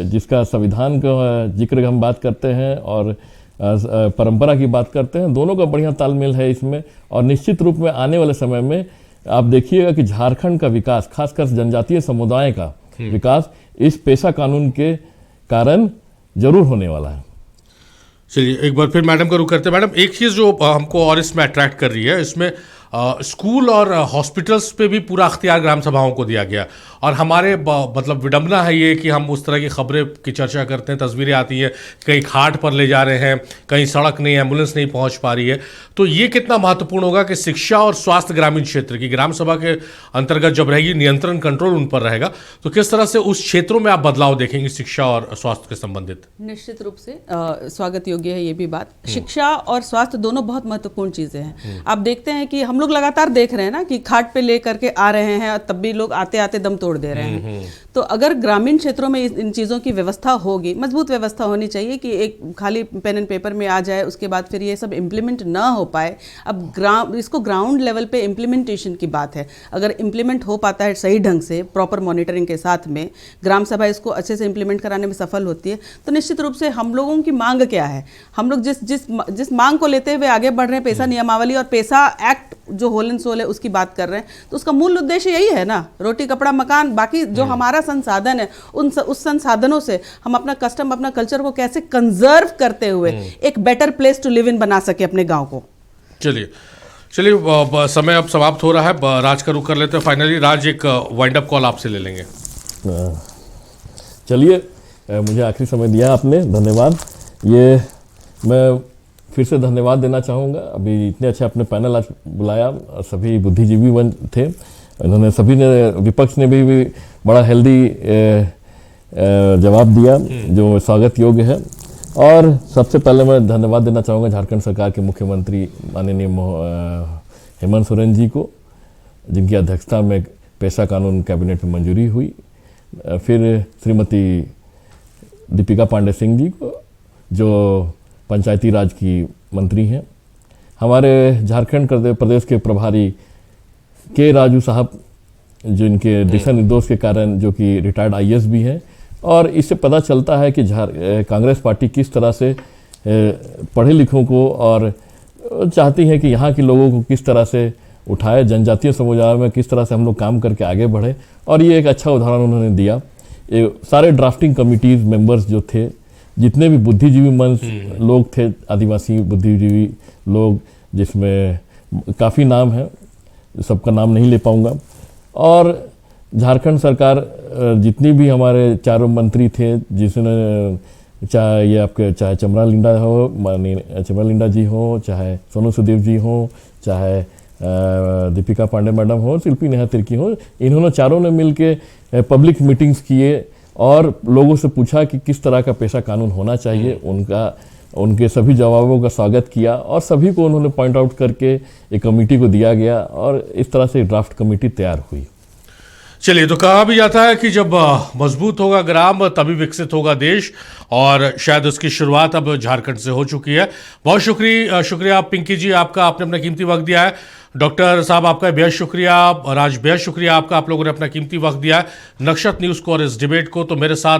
S9: जिसका संविधान का जिक्र हम बात करते हैं और परंपरा की बात करते हैं, दोनों का बढ़िया तालमेल है इसमें। और निश्चित रूप में आने वाले समय में आप देखिएगा कि झारखंड का विकास, खासकर जनजातीय समुदाय का विकास इस पेशा कानून के कारण जरूर होने वाला है।
S1: चलिए, एक बार फिर मैडम का रुख करते हैं। मैडम, एक चीज़ जो हमको और इसमें अट्रैक्ट कर रही है, इसमें स्कूल और हॉस्पिटल्स पे भी पूरा अख्तियार ग्राम सभाओं को दिया गया। और हमारे मतलब विडंबना है ये कि हम उस तरह की खबरें की चर्चा करते हैं, तस्वीरें आती हैं, कहीं खाट पर ले जा रहे हैं, कहीं सड़क नहीं, एम्बुलेंस नहीं पहुंच पा रही है। तो ये कितना महत्वपूर्ण होगा कि शिक्षा और स्वास्थ्य ग्रामीण क्षेत्र की ग्राम सभा के अंतर्गत जब रहेगी, नियंत्रण कंट्रोल उन पर रहेगा, तो किस तरह से उस क्षेत्रों में आप बदलाव देखेंगे शिक्षा और स्वास्थ्य के संबंधित?
S7: निश्चित रूप से स्वागत योग्य है ये भी बात। शिक्षा और स्वास्थ्य दोनों बहुत महत्वपूर्ण चीजें हैं। आप देखते हैं कि हम लोग लगातार देख रहे हैं ना कि खाट पे ले करके आ रहे हैं और तब भी लोग आते आते दम तोड़ दे रहे हैं। तो अगर ग्रामीण क्षेत्रों में इन चीज़ों की व्यवस्था होगी, मजबूत व्यवस्था होनी चाहिए कि एक खाली पेन एंड पेपर में आ जाए, उसके बाद फिर ये सब इम्प्लीमेंट ना हो पाए। अब इसको ग्राउंड लेवल पे इम्प्लीमेंटेशन की बात है। अगर इम्प्लीमेंट हो पाता है सही ढंग से, प्रॉपर मॉनिटरिंग के साथ में, ग्राम सभा इसको अच्छे से इम्प्लीमेंट कराने में सफल होती है, तो निश्चित रूप से हम लोगों की मांग क्या है, हम लोग जिस मांग को लेते हुए आगे बढ़ रहे हैं, पेशा नियमावली और पेशा एक्ट जो होल एंड सोल है उसकी बात कर रहे हैं, तो उसका मूल उद्देश्य यही है ना, रोटी कपड़ा मकान, बाकी जो हमारा संसाधन है उस संसाधनों से हम अपना कस्टम, अपना कल्चर को कैसे कंजर्व करते हुए एक better place to live in बना सके अपने गांव को।
S1: चलिए समय अब समाप्त हो रहा है, राज का रुख कर लेते हैं। फाइनली राज, एक वाइंड अप कॉल आपसे ले लेंगे।
S9: चलिए, मुझे आखिरी समय दिया आपने, धन्यवाद। ये मैं फिर से धन्यवाद देना चाहूँगा, अभी इतने अच्छे अपने पैनल आज बुलाया, सभी बुद्धिजीवी थे, इन्होंने सभी ने, विपक्ष ने भी बड़ा हेल्दी जवाब दिया जो स्वागत योग्य है। और सबसे पहले मैं धन्यवाद देना चाहूँगा झारखंड सरकार के मुख्यमंत्री माननीय हेमंत सोरेन जी को, जिनकी अध्यक्षता में पेशा कानून कैबिनेट में मंजूरी हुई। फिर श्रीमती दीपिका पांडे सिंह जी को, जो पंचायती राज की मंत्री हैं। हमारे झारखंड प्रदेश के प्रभारी के राजू साहब, जिनके दिशा निर्देश के कारण, जो कि रिटायर्ड IAS भी हैं, और इससे पता चलता है कि कांग्रेस पार्टी किस तरह से पढ़े लिखों को और चाहती है कि यहाँ के लोगों को किस तरह से उठाए, जनजातीय समुदाय में किस तरह से हम लोग काम करके आगे बढ़े। और ये एक अच्छा उदाहरण उन्होंने दिया। सारे ड्राफ्टिंग कमिटीज मेंबर्स जो थे, जितने भी बुद्धिजीवी मंच लोग थे, आदिवासी बुद्धिजीवी लोग, जिसमें काफ़ी नाम है, सबका नाम नहीं ले पाऊँगा, और झारखंड सरकार जितनी भी हमारे चारों मंत्री थे, जिसने चाहे चमरा लिंडा हो, माननीय चमरा लिंडा जी हो, चाहे सोनू सुदेव जी हो, चाहे दीपिका पांडे मैडम हो, शिल्पी नेहा तिर्की हो, इन्होंने चारों ने मिलके पब्लिक मीटिंग्स किए और लोगों से पूछा कि किस तरह का पेशा कानून होना चाहिए। उनके सभी जवाबों का स्वागत किया और सभी को उन्होंने पॉइंट आउट करके एक कमेटी को दिया गया और इस तरह से ड्राफ्ट कमेटी तैयार हुई।
S1: चलिए, तो कहा भी जाता है कि जब मजबूत होगा ग्राम तभी विकसित होगा देश, और शायद उसकी शुरुआत अब झारखंड से हो चुकी है। बहुत शुक्रिया पिंकी जी, आपका, आपने अपना कीमती वक्त दिया है। डॉक्टर साहब, आपका बेहद शुक्रिया, राज, बेहद शुक्रिया आपका, आप लोगों ने अपना कीमती वक्त दिया है नक्शत न्यूज़ को और इस डिबेट को। तो मेरे साथ